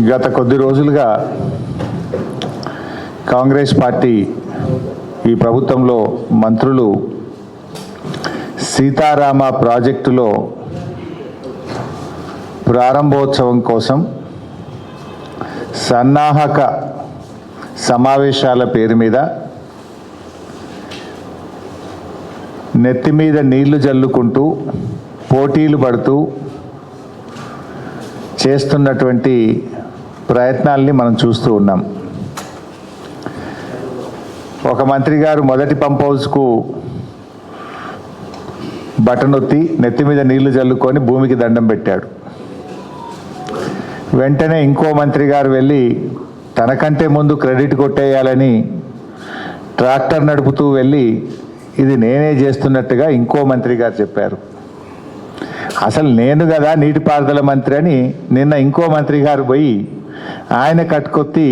గత కొద్ది రోజులుగా కాంగ్రెస్ పార్టీ ఈ ప్రభుత్వంలో మంత్రులు సీతారామ ప్రాజెక్టులో ప్రారంభోత్సవం కోసం సన్నాహక సమావేశాల పేరు మీద నెత్తి మీద నీళ్లు జల్లుకుంటూ పోటీలు పడుతూ చేస్తున్నటువంటి ప్రయత్నాల్ని మనం చూస్తూ ఉన్నాం. ఒక మంత్రి గారు మొదటి పంప్ హౌస్కు బటన్ ఒత్తి నెత్తి మీద నీళ్లు జల్లుకొని భూమికి దండం పెట్టాడు. వెంటనే ఇంకో మంత్రి గారు వెళ్ళి తనకంటే ముందు క్రెడిట్ కొట్టేయాలని ట్రాక్టర్ నడుపుతూ వెళ్ళి ఇది నేనే చేస్తున్నట్టుగా ఇంకో మంత్రి గారు చెప్పారు. అసలు నేను కదా నీటిపారుదల మంత్రి అని నిన్న ఇంకో మంత్రి గారు పోయి ఆయన కట్టుకొత్తి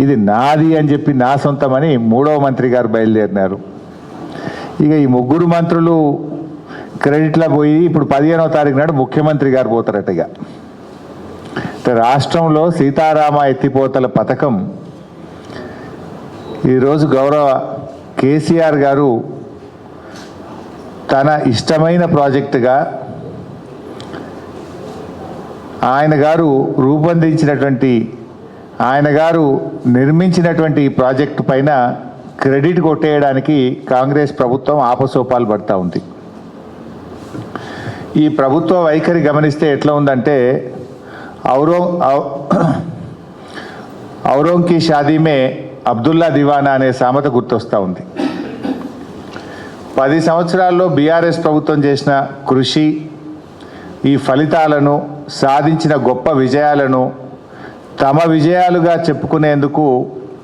ఇది నాది అని చెప్పి నా సొంతమని మూడవ మంత్రి గారు బయలుదేరినారు. ఇక ఈ ముగ్గురు మంత్రులు క్రెడిట్లో పోయి ఇప్పుడు 15వ తారీఖు నాడు ముఖ్యమంత్రి గారు పోతారటగా. రాష్ట్రంలో సీతారామ ఎత్తిపోతల పథకం ఈరోజు గౌరవ కేసీఆర్ గారు తన ఇష్టమైన ప్రాజెక్టుగా ఆయన గారు రూపొందించినటువంటి ఆయన గారు నిర్మించినటువంటి ఈ ప్రాజెక్టు పైన క్రెడిట్ కొట్టేయడానికి కాంగ్రెస్ ప్రభుత్వం ఆపసోపాలు పడుతూ ఉంది. ఈ ప్రభుత్వ వైఖరి గమనిస్తే ఎట్లా ఉందంటే ఔరోం కి షాదీ మే అబ్దుల్లా దివానా అనే సామెత గుర్తొస్తూ ఉంది. 10 సంవత్సరాల్లో బీఆర్ఎస్ ప్రభుత్వం చేసిన కృషి, ఈ ఫలితాలను సాధించిన గొప్ప విజయాలను తమ విజయాలుగా చెప్పుకునేందుకు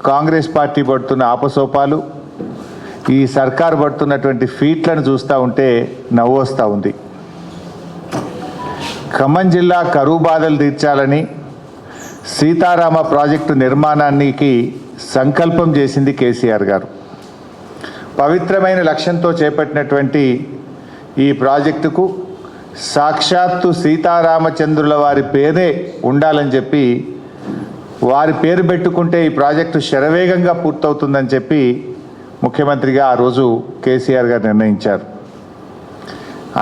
కాంగ్రెస్ పార్టీ పడుతున్న ఆపసోపాలు, ఈ సర్కారు పడుతున్నటువంటి ఫీట్లను చూస్తూ ఉంటే నవ్వు వస్తూ ఉంది. ఖమ్మం జిల్లా కరువు బాధలు తీర్చాలని సీతారామ ప్రాజెక్టు నిర్మాణానికి సంకల్పం చేసింది కేసీఆర్ గారు. పవిత్రమైన లక్ష్యంతో చేపట్టినటువంటి ఈ ప్రాజెక్టుకు సాక్షాత్తు సీతారామచంద్రుల వారి పేరే ఉండాలని చెప్పి వారి పేరు పెట్టుకుంటే ఈ ప్రాజెక్టు శరవేగంగా పూర్తవుతుందని చెప్పి ముఖ్యమంత్రిగా ఆ రోజు కేసీఆర్ గారు నిర్ణయించారు.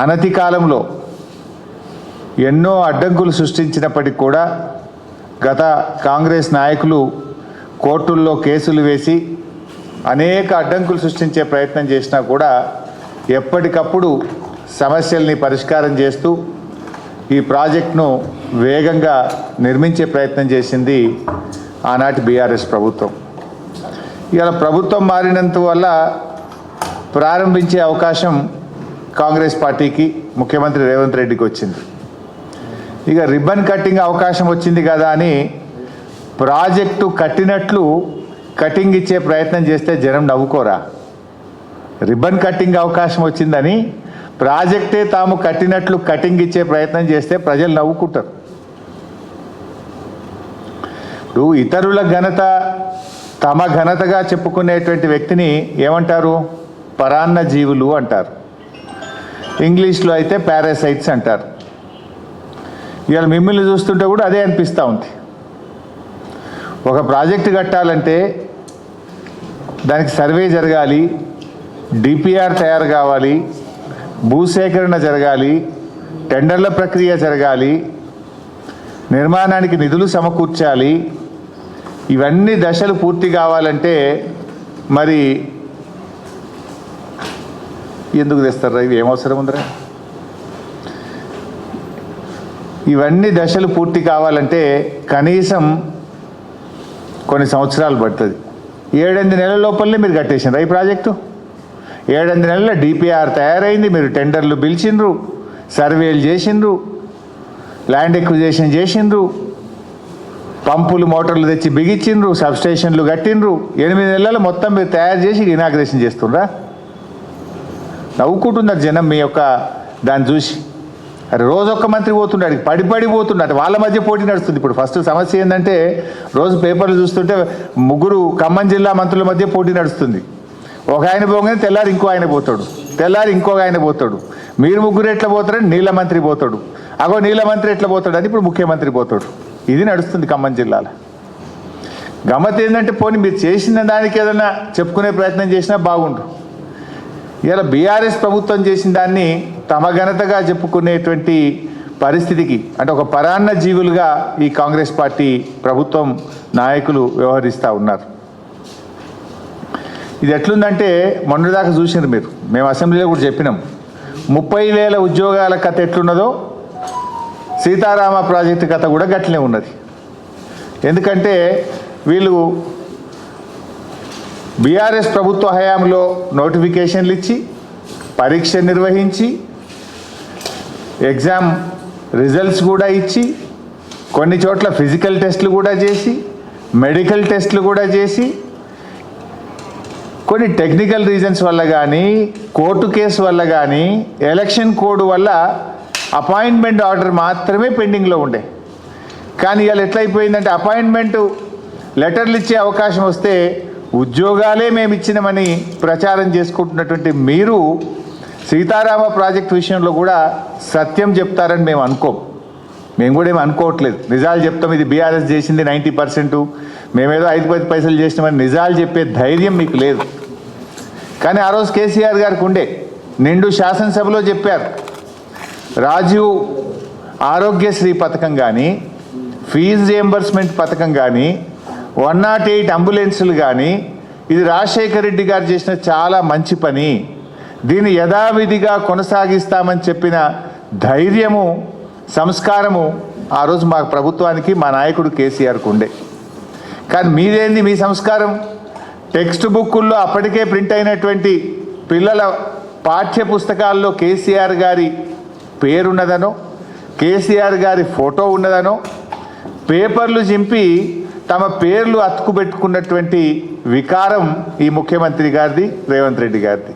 అనతి కాలంలో ఎన్నో అడ్డంకులు సృష్టించినప్పటికీ కూడా గత కాంగ్రెస్ నాయకులు కోర్టుల్లో కేసులు వేసి అనేక అడ్డంకులు సృష్టించే ప్రయత్నం చేసినా కూడా ఎప్పటికప్పుడు సమస్యల్ని పరిష్కారం చేస్తూ ఈ ప్రాజెక్టును వేగంగా నిర్మించే ప్రయత్నం చేసింది ఆనాటి బీఆర్ఎస్ ప్రభుత్వం. ఇవాళ ప్రభుత్వం మారినంత వల్ల ప్రారంభించే అవకాశం కాంగ్రెస్ పార్టీకి ముఖ్యమంత్రి రేవంత్ రెడ్డికి వచ్చింది. ఇక రిబ్బన్ కట్టింగ్ అవకాశం వచ్చింది కదా అని ప్రాజెక్టు కట్టినట్లు కటింగ్ ఇచ్చే ప్రయత్నం చేస్తే జనం నవ్వుకోరా? రిబ్బన్ కట్టింగ్ అవకాశం వచ్చిందని ప్రాజెక్టే తాము కట్టినట్లు కటింగ్ ఇచ్చే ప్రయత్నం చేస్తే ప్రజలు నవ్వుకుంటారు. ఇప్పుడు ఇతరుల ఘనత తమ ఘనతగా చెప్పుకునేటువంటి వ్యక్తిని ఏమంటారు? పరాన్న జీవులు అంటారు. ఇంగ్లీష్లో అయితే పారాసైట్స్ అంటారు. ఇవాళ మిమ్మల్ని చూస్తుంటే కూడా అదే అనిపిస్తూ ఉంది. ఒక ప్రాజెక్టు కట్టాలంటే దానికి సర్వే జరగాలి, డిపిఆర్ తయారు కావాలి, భూసేకరణ జరగాలి, టెండర్ల ప్రక్రియ జరగాలి, నిర్మాణానికి నిధులు సమకూర్చాలి. ఇవన్నీ దశలు పూర్తి కావాలంటే మరి ఎందుకు తెస్తారా? ఇవి ఏమవసరం ఉందిరా? ఇవన్నీ దశలు పూర్తి కావాలంటే కనీసం కొన్ని సంవత్సరాలు పడుతుంది. 7-8 నెలల లోపలనే మీరు కట్టేసినారు ఈ ప్రాజెక్టు. 7-8 నెలల డిపిఆర్ తయారైంది, మీరు టెండర్లు పిలిచిండ్రు, సర్వేలు చేసిండ్రు, ల్యాండ్ ఎక్విజిషన్ చేసిండ్రు, పంపులు మోటార్లు తెచ్చి బిగించిండ్రు, సబ్స్టేషన్లు కట్టిండ్రు. 8 నెలలు మొత్తం మీరు తయారు చేసి ఇనాగ్రేషన్ చేస్తుండ్రా? నవ్వుకుంటున్నారు జనం మీ యొక్క దాన్ని చూసి. అరే రోజు ఒక్క మంత్రి పోతున్నాడు, పడి పోతున్నాడు, వాళ్ళ మధ్య పోటీ నడుస్తుంది. ఇప్పుడు ఫస్ట్ సమస్య ఏంటంటే రోజు పేపర్లు చూస్తుంటే 3 ఖమ్మం జిల్లా మంత్రుల మధ్య పోటీ నడుస్తుంది. ఒక ఆయన పోగానే తెల్లారి ఇంకో ఆయన పోతాడు, తెల్లారి ఇంకో ఆయన పోతాడు. మీరు 3 ఎట్లా పోతారని నీళ్ళ మంత్రి పోతాడు, అగో నీళ్ళ మంత్రి ఎట్లా పోతాడని ఇప్పుడు ముఖ్యమంత్రి పోతాడు. ఇది నడుస్తుంది ఖమ్మం జిల్లాలో. గమ్మత్ ఏంటంటే పోనీ మీరు చేసిన దానికి ఏదైనా చెప్పుకునే ప్రయత్నం చేసినా బాగుండు. ఇలా బీఆర్ఎస్ ప్రభుత్వం చేసిన దాన్ని తమ ఘనతగా చెప్పుకునేటువంటి పరిస్థితికి అంటే ఒక పరాన్న జీవులుగా ఈ కాంగ్రెస్ పార్టీ ప్రభుత్వం నాయకులు వ్యవహరిస్తూ ఉన్నారు. ఇది ఎట్లుందంటే మొన్నటిదాకా చూసినారు మీరు, మేము అసెంబ్లీలో కూడా చెప్పినాం, 30,000 ఉద్యోగాల కథ ఎట్లున్నదో సీతారామ ప్రాజెక్టు కథ కూడా గట్లనే ఉన్నది. ఎందుకంటే వీళ్ళు బీఆర్ఎస్ ప్రభుత్వ హయాంలో నోటిఫికేషన్లు ఇచ్చి పరీక్ష నిర్వహించి ఎగ్జామ్ రిజల్ట్స్ కూడా ఇచ్చి కొన్ని చోట్ల ఫిజికల్ టెస్టులు కూడా చేసి మెడికల్ టెస్టులు కూడా చేసి కొన్ని టెక్నికల్ రీజన్స్ వల్ల కానీ కోర్టు కేసు వల్ల కానీ ఎలక్షన్ కోడ్ వల్ల అపాయింట్మెంట్ ఆర్డర్ మాత్రమే పెండింగ్లో ఉండే. కానీ ఇవాళ ఎట్లయిపోయిందంటే అపాయింట్మెంట్ లెటర్లు ఇచ్చే అవకాశం వస్తే ఉద్యోగాలే మేము ఇచ్చినామని ప్రచారం చేసుకుంటున్నటువంటి మీరు సీతారామ ప్రాజెక్టు విషయంలో కూడా సత్యం చెప్తారని మేము అనుకోం. మేము కూడా ఏమి అనుకోవట్లేదు, నిజాలు చెప్తాం. ఇది బీఆర్ఎస్ చేసింది 90%, మేమేదో 5-10 పైసలు చేసినామని నిజాలు చెప్పే ధైర్యం మీకు లేదు. కానీ ఆ రోజు కేసీఆర్ గారికి ఉండే, నిండు శాసనసభలో చెప్పారు, రాజీవ్ ఆరోగ్యశ్రీ పథకం కానీ ఫీజు రియంబర్స్మెంట్ పథకం కానీ 108 అంబులెన్సులు కానీ ఇది రాజశేఖర రెడ్డి గారు చేసిన చాలా మంచి పని, దీన్ని యథావిధిగా కొనసాగిస్తామని చెప్పిన ధైర్యము సంస్కారము ఆ రోజు మా ప్రభుత్వానికి మా నాయకుడు కేసీఆర్కు ఉండే. కానీ మీదేంది మీ సంస్కారం? టెక్స్ట్ బుక్కుల్లో అప్పటికే ప్రింట్ అయినటువంటి పిల్లల పాఠ్య పుస్తకాల్లో కేసీఆర్ గారి పేరున్నదనో కేసీఆర్ గారి ఫోటో ఉన్నదనో పేపర్లు చింపి తమ పేర్లు అతుకుబెట్టుకున్నటువంటి వికారం ఈ ముఖ్యమంత్రి గారిది, రేవంత్ రెడ్డి గారిది.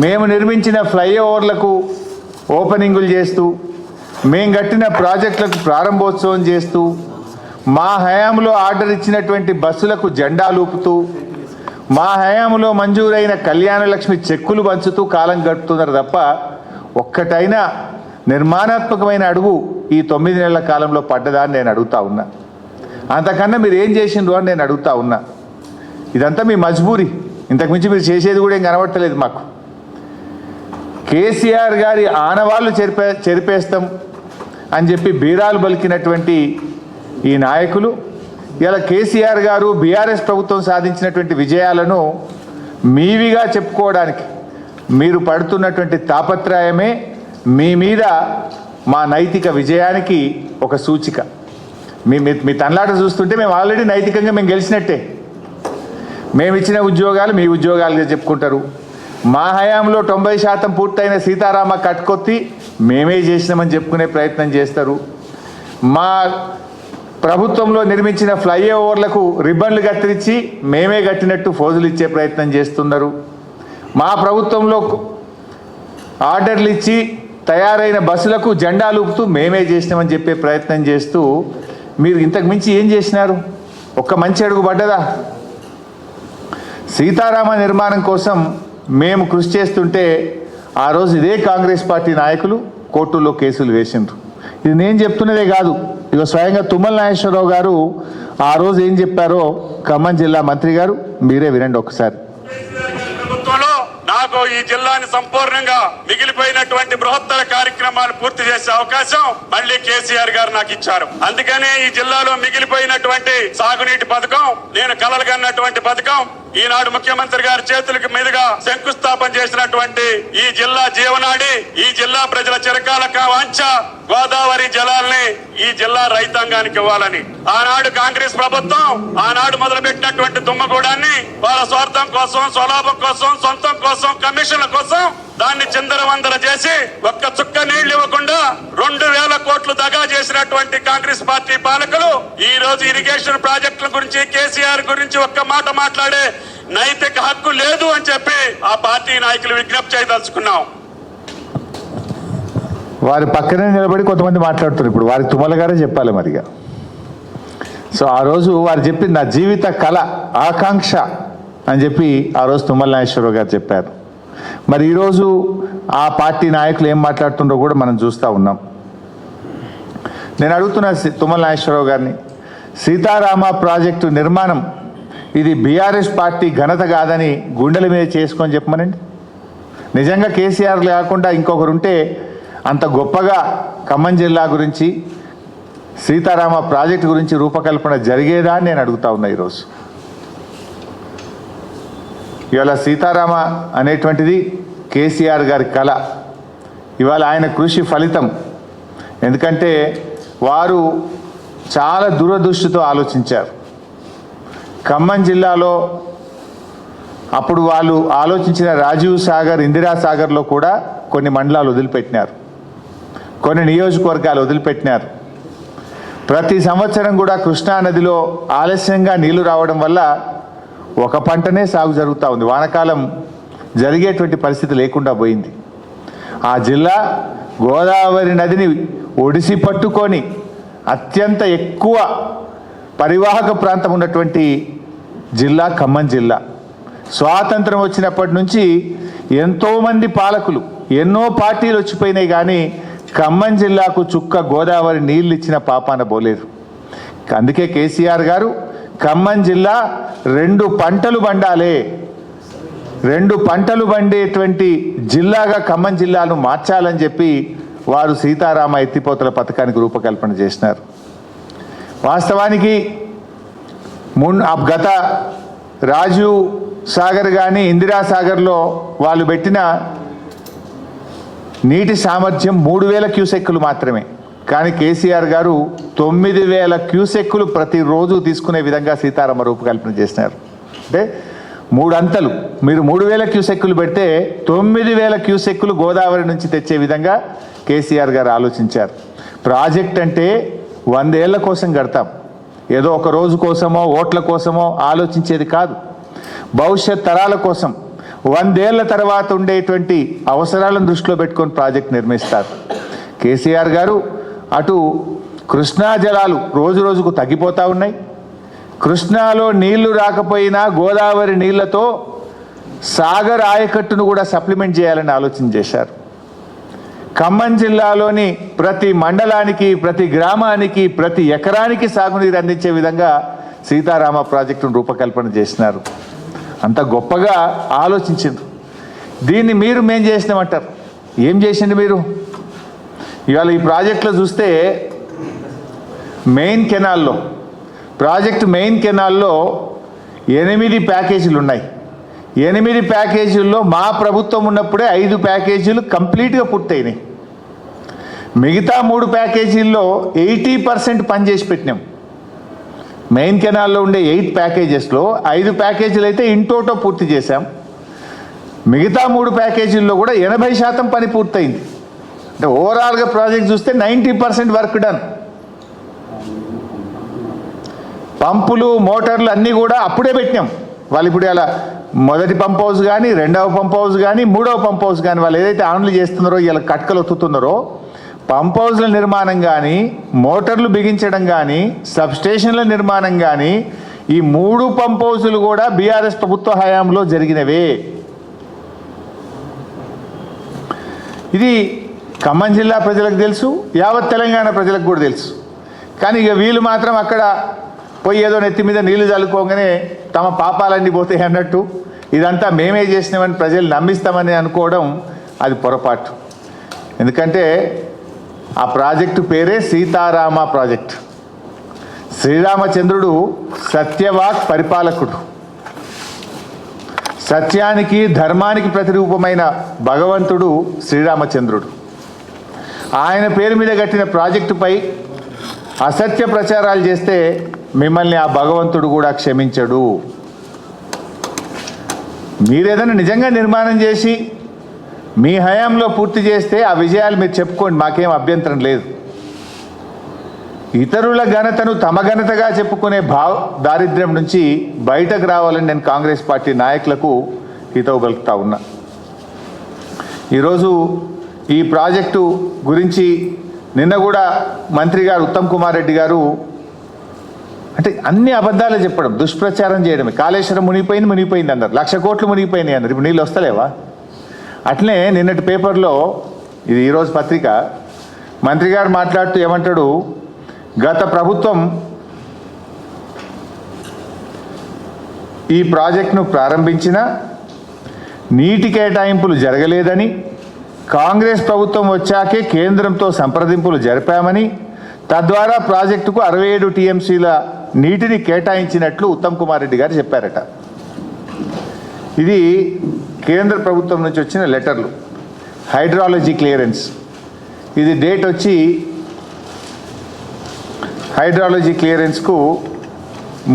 మేము నిర్మించిన ఫ్లైఓవర్లకు ఓపెనింగులు చేస్తూ, మేము కట్టిన ప్రాజెక్టులకు ప్రారంభోత్సవం చేస్తూ, మా హయాంలో ఆర్డర్ ఇచ్చినటువంటి బస్సులకు జెండాలు ఊపుతూ, మా హయాంలో మంజూరైన కళ్యాణ లక్ష్మి చెక్కులు పంచుతూ కాలం గడుపుతున్నారు తప్ప ఒక్కటైనా నిర్మాణాత్మకమైన అడుగు ఈ 9 నెలల కాలంలో పడ్డదా అని నేను అడుగుతా ఉన్నా. అంతకన్నా మీరు ఏం చేసిండ్రు అని నేను అడుగుతా ఉన్నా. ఇదంతా మీ మజ్బూరి, ఇంతకుమించి మీరు చేసేది కూడా ఏం కనబడతలేదు మాకు. కేసీఆర్ గారి ఆనవాళ్ళు చెరిపేస్తాం అని చెప్పి బీరాలు పలికినటువంటి ఈ నాయకులు ఇలా కేసీఆర్ గారు బీఆర్ఎస్ ప్రభుత్వం సాధించినటువంటి విజయాలను మీవిగా చెప్పుకోవడానికి మీరు పడుతున్నటువంటి తాపత్రయమే మీ మీద మా నైతిక విజయానికి ఒక సూచిక. మీ తన్లాట చూస్తుంటే మేము ఆల్రెడీ నైతికంగా మేము గెలిచినట్టే. మేము ఇచ్చిన ఉద్యోగాలు మీ ఉద్యోగాలుగా చెప్పుకుంటారు. మా హయాంలో 90% పూర్తయిన సీతారామ కట్కొత్తి మేమే చేసినామని చెప్పుకునే ప్రయత్నం చేస్తారు. మా ప్రభుత్వంలో నిర్మించిన ఫ్లైఓవర్లకు రిబ్బన్లు కత్తిరించి మేమే కట్టినట్టు ఫోజులు ఇచ్చే ప్రయత్నం చేస్తున్నారు. మా ప్రభుత్వంలో ఆర్డర్లు ఇచ్చి తయారైన బస్సులకు జెండాలు ఊపుతూ మేమే చేసినామని చెప్పే ప్రయత్నం చేస్తూ మీరు ఇంతకు మించి ఏం చేసినారు? ఒక్క మంచి అడుగు పడ్డదా? సీతారామ నిర్మాణం కోసం మేము కృషి చేస్తుంటే ఆ రోజు ఇదే కాంగ్రెస్ పార్టీ నాయకులు కోర్టుల్లో కేసులు వేసిండ్రు. ఇది నేను చెప్తున్నదే కాదు, ఇక స్వయంగా తుమ్మల నాగేశ్వరరావు గారు ఆ రోజు ఏం చెప్పారో ఖమ్మం జిల్లా మంత్రి గారు మీరే వినండి ఒకసారి. ప్రభుత్వంలో నాకు ఈ జిల్లాని సంపూర్ణంగా మిగిలిపోయినటువంటి బృహత్తర కార్యక్రమాలు పూర్తి చేసే అవకాశం మళ్ళీ కేసీఆర్ గారు నాకు ఇచ్చారు. అందుకనే ఈ జిల్లాలో మిగిలిపోయినటువంటి సాగునీటి పథకం, నేను కలలుగన్నటువంటి పథకం, ఈనాడు ముఖ్యమంత్రి గారి చేతులకు మీదుగా శంకుస్థాపన చేసినటువంటి ఈ జిల్లా జీవనాడి, ఈ జిల్లా ప్రజల చిరకాల వాంఛ గోదావరి జలాల్ని ఈ జిల్లా రైతాంగానికి ఇవ్వాలని ఆనాడు కాంగ్రెస్ ప్రభుత్వం ఆనాడు మొదలుపెట్టినటువంటి దుమ్మగూడాన్ని వాళ్ళ స్వార్థం కోసం, స్వలాభం కోసం, సొంతం కోసం, కమిషన్ల కోసం దాన్ని చిందరవందర చేసి ఒక్క చుక్క నీళ్లు ఇవ్వకుండా 2,000 కోట్లు దగా చేసినటువంటి కాంగ్రెస్ పార్టీ పాలకులు ఈ రోజు ఇరిగేషన్ ప్రాజెక్టుల గురించి, కేసీఆర్ గురించి ఒక్క మాట మాట్లాడే నైతిక హక్కు లేదు అని చెప్పి ఆ పార్టీ నాయకులు విజ్ఞప్తి చేయదలుచుకున్నాం. వారి పక్కనే నిలబడి కొంతమంది మాట్లాడుతున్నారు. ఇప్పుడు వారి తుమ్మల గారే చెప్పాలి మరిగా. సో ఆ రోజు వారు చెప్పింది నా జీవిత కళ, ఆకాంక్ష అని చెప్పి ఆ రోజు తుమ్మల నాగేశ్వరరావు గారు చెప్పారు. మరి ఈరోజు ఆ పార్టీ నాయకులు ఏం మాట్లాడుతుండో కూడా మనం చూస్తూ ఉన్నాం. నేను అడుగుతున్నా తుమ్మల నాగేశ్వరరావు గారిని, సీతారామ ప్రాజెక్టు నిర్మాణం ఇది బీఆర్ఎస్ పార్టీ ఘనత కాదని గుండెల మీద చేసుకొని చెప్పమనండి. నిజంగా కేసీఆర్ లేకుండా ఇంకొకరు ఉంటే అంత గొప్పగా ఖమ్మం జిల్లా గురించి సీతారామ ప్రాజెక్టు గురించి రూపకల్పన జరిగేదా అని నేను అడుగుతా ఉన్నా. ఈరోజు ఇవాళ సీతారామ అనేటువంటిది కేసీఆర్ గారి కళ, ఇవాళ ఆయన కృషి ఫలితం. ఎందుకంటే వారు చాలా దూరదృష్టితో ఆలోచించారు. ఖమ్మం జిల్లాలో అప్పుడు వాళ్ళు ఆలోచించిన రాజీవ్ సాగర్, ఇందిరా సాగర్లో కూడా కొన్ని మండలాలు వదిలిపెట్టినారు, కొన్ని నియోజకవర్గాలు వదిలిపెట్టినారు. ప్రతి సంవత్సరం కూడా కృష్ణానదిలో ఆలస్యంగా నీళ్లు రావడం వల్ల ఒక పంటనే సాగు జరుగుతూ ఉంది, వానాకాలం జరిగేటువంటి పరిస్థితి లేకుండా పోయింది. ఆ జిల్లా గోదావరి నదిని ఒడిసి పట్టుకొని అత్యంత ఎక్కువ పరివాహక ప్రాంతం ఉన్నటువంటి జిల్లా ఖమ్మం జిల్లా. స్వాతంత్రం వచ్చినప్పటి నుంచి ఎంతోమంది పాలకులు, ఎన్నో పార్టీలు వచ్చిపోయినాయి, కానీ ఖమ్మం జిల్లాకు చుక్క గోదావరి నీళ్ళు ఇచ్చిన పాపాన పోలేదు. అందుకే కేసీఆర్ గారు ఖమ్మం జిల్లా 2 పంటలు పండాలి, 2 పంటలు పండేటువంటి జిల్లాగా ఖమ్మం జిల్లాను మార్చాలని చెప్పి వారు సీతారామ ఎత్తిపోతల పథకానికి రూపకల్పన చేసినారు. వాస్తవానికి గత రాజీవ్ సాగర్ కానీ ఇందిరా సాగర్లో వాళ్ళు పెట్టిన నీటి సామర్థ్యం 3000 క్యూసెక్కులు మాత్రమే. కానీ కేసీఆర్ గారు 9000 క్యూసెక్కులు ప్రతిరోజు తీసుకునే విధంగా సీతారామ రూపకల్పన చేసినారు. అంటే 3 అంతలు. మీరు 3000 క్యూసెక్కులు పెడితే 9000 క్యూసెక్కులు గోదావరి నుంచి తెచ్చే విధంగా కేసీఆర్ గారు ఆలోచించారు. ప్రాజెక్ట్ అంటే 100 ఏళ్ల కోసం కడతాం, ఏదో ఒక రోజు కోసమో ఓట్ల కోసమో ఆలోచించేది కాదు. భవిష్యత్ తరాల కోసం 100 ఏళ్ల తర్వాత ఉండేటువంటి అవసరాలను దృష్టిలో పెట్టుకొని ప్రాజెక్ట్ నిర్మిస్తారు. కేసీఆర్ గారు అటు కృష్ణా జలాలు రోజు రోజుకు తగ్గిపోతూ ఉన్నాయి, కృష్ణాలో నీళ్లు రాకపోయినా గోదావరి నీళ్లతో సాగర్ ఆయకట్టును కూడా సప్లిమెంట్ చేయాలని ఆలోచన చేశారు. ఖమ్మం జిల్లాలోని ప్రతి మండలానికి, ప్రతి గ్రామానికి, ప్రతి ఎకరానికి సాగునీరు అందించే విధంగా సీతారామ ప్రాజెక్టును రూపకల్పన చేసినారు. అంత గొప్పగా ఆలోచించింది. దీన్ని మేం చేసినామంటారు. ఏం చేసింది మీరు? ఇవాళ ఈ ప్రాజెక్టులో చూస్తే ప్రాజెక్టు మెయిన్ కెనాల్లో 8 ప్యాకేజీలు ఉన్నాయి. 8 ప్యాకేజీల్లో మా ప్రభుత్వం ఉన్నప్పుడే 5 ప్యాకేజీలు కంప్లీట్గా పూర్తయినాయి. మిగతా 3 ప్యాకేజీల్లో 80% పనిచేసి పెట్టినాం. మెయిన్ కెనాల్లో ఉండే 8 ప్యాకేజెస్లో 5 ప్యాకేజీలు అయితే ఇంటోటో పూర్తి చేశాం. మిగతా 3 ప్యాకేజీల్లో కూడా 80% పని పూర్తయింది. అంటే ఓవరాల్గా ప్రాజెక్ట్ చూస్తే 90% వర్క్ డన్. పంపులు, మోటార్లు అన్నీ కూడా అప్పుడే పెట్టినాం. వాళ్ళు ఇప్పుడు అలా మొదటి పంప్ హౌస్ కానీ, 2వ పంప్ హౌస్ కానీ, 3వ పంప్ హౌస్ కానీ వాళ్ళు ఏదైతే ఆన్లు చేస్తున్నారో, ఇలా కట్కలు ఒత్తుతున్నారో, పంప్ హౌస్ల నిర్మాణం కానీ, మోటార్లు బిగించడం కానీ, సబ్స్టేషన్ల నిర్మాణం కానీ, ఈ 3 పంప్ హౌసులు కూడా బీఆర్ఎస్ ప్రభుత్వ హయాంలో జరిగినవే. ఇది ఖమ్మం జిల్లా ప్రజలకు తెలుసు, యావత్ తెలంగాణ ప్రజలకు కూడా తెలుసు. కానీ ఇక వీళ్ళు మాత్రం అక్కడ పోయి ఏదో నెత్తి మీద నీళ్లు చల్లుకోగానే తమ పాపాలన్నీ పోతాయి అన్నట్టు ఇదంతా మేమే చేసినామని ప్రజలు నమ్మిస్తామని అనుకోవడం అది పొరపాటు. ఎందుకంటే ఆ ప్రాజెక్టు పేరే సీతారామ ప్రాజెక్ట్. శ్రీరామచంద్రుడు సత్యవాక్ పరిపాలకుడు, సత్యానికి ధర్మానికి ప్రతిరూపమైన భగవంతుడు శ్రీరామచంద్రుడు. ఆయన పేరు మీద కట్టిన ప్రాజెక్టుపై అసత్య ప్రచారాలు చేస్తే మిమ్మల్ని ఆ భగవంతుడు కూడా క్షమించడు. మీరేదైనా నిజంగా నిర్మాణం చేసి మీ హయాంలో పూర్తి చేస్తే ఆ విజయాలు మీరు చెప్పుకోండి, మాకేం అభ్యంతరం లేదు. ఇతరుల ఘనతను తమ ఘనతగా చెప్పుకునే దారిద్ర్యం నుంచి బయటకు రావాలని నేను కాంగ్రెస్ పార్టీ నాయకులకు హితవు పలుకుతా ఉన్నా. ఈరోజు ఈ ప్రాజెక్టు గురించి నిన్న కూడా మంత్రి గారు ఉత్తమ్ కుమార్ రెడ్డి గారు అంటే అన్ని అబద్ధాలే చెప్పడం, దుష్ప్రచారం చేయడమే. కాళేశ్వరం మునిగిపోయింది అన్నారు, 1,00,000 కోట్లు మునిగిపోయినాయి అన్నారు. ఇప్పుడు నీళ్ళు వస్తలేవా? అట్లనే నిన్నటి పేపర్లో, ఇది ఈరోజు పత్రిక, మంత్రి గారు మాట్లాడుతూ ఏమంటాడు, గత ప్రభుత్వం ఈ ప్రాజెక్టును ప్రారంభించిన నీటి కేటాయింపులు జరగలేదని, కాంగ్రెస్ ప్రభుత్వం వచ్చాకే కేంద్రంతో సంప్రదింపులు జరిపామని, తద్వారా ప్రాజెక్టుకు 67 టీఎంసీల నీటిని కేటాయించినట్లు ఉత్తమ్ కుమార్ రెడ్డి గారు చెప్పారట. ఇది కేంద్ర ప్రభుత్వం నుంచి వచ్చిన లెటర్లు, హైడ్రాలజీ క్లియరెన్స్. ఇది డేట్ వచ్చి హైడ్రాలజీ క్లియరెన్స్కు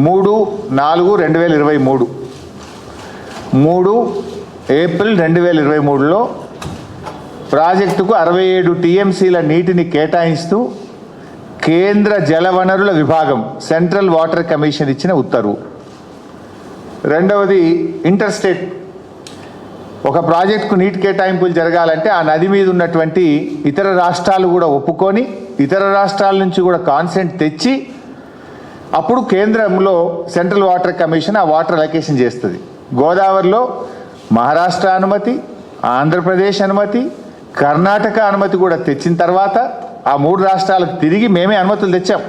3/4/2023, 3 ఏప్రిల్ 2023లో ప్రాజెక్టుకు 67 టీఎంసీల నీటిని కేటాయిస్తూ కేంద్ర జలవనరుల విభాగం సెంట్రల్ వాటర్ కమిషన్ ఇచ్చిన ఉత్తర్వు. రెండవది ఇంటర్స్టేట్, ఒక ప్రాజెక్టుకు నీటి కేటాయింపులు జరగాలంటే ఆ నది మీద ఉన్నటువంటి ఇతర రాష్ట్రాలు కూడా ఒప్పుకొని, ఇతర రాష్ట్రాల నుంచి కూడా కాన్సెంట్ తెచ్చి అప్పుడు కేంద్రంలో సెంట్రల్ వాటర్ కమిషన్ ఆ వాటర్ అలొకేషన్ చేస్తుంది. గోదావరిలో మహారాష్ట్ర అనుమతి, ఆంధ్రప్రదేశ్ అనుమతి, కర్ణాటక అనుమతి కూడా తెచ్చిన తర్వాత ఆ 3 రాష్ట్రాలకు తిరిగి మేమే అనుమతులు తెచ్చాం.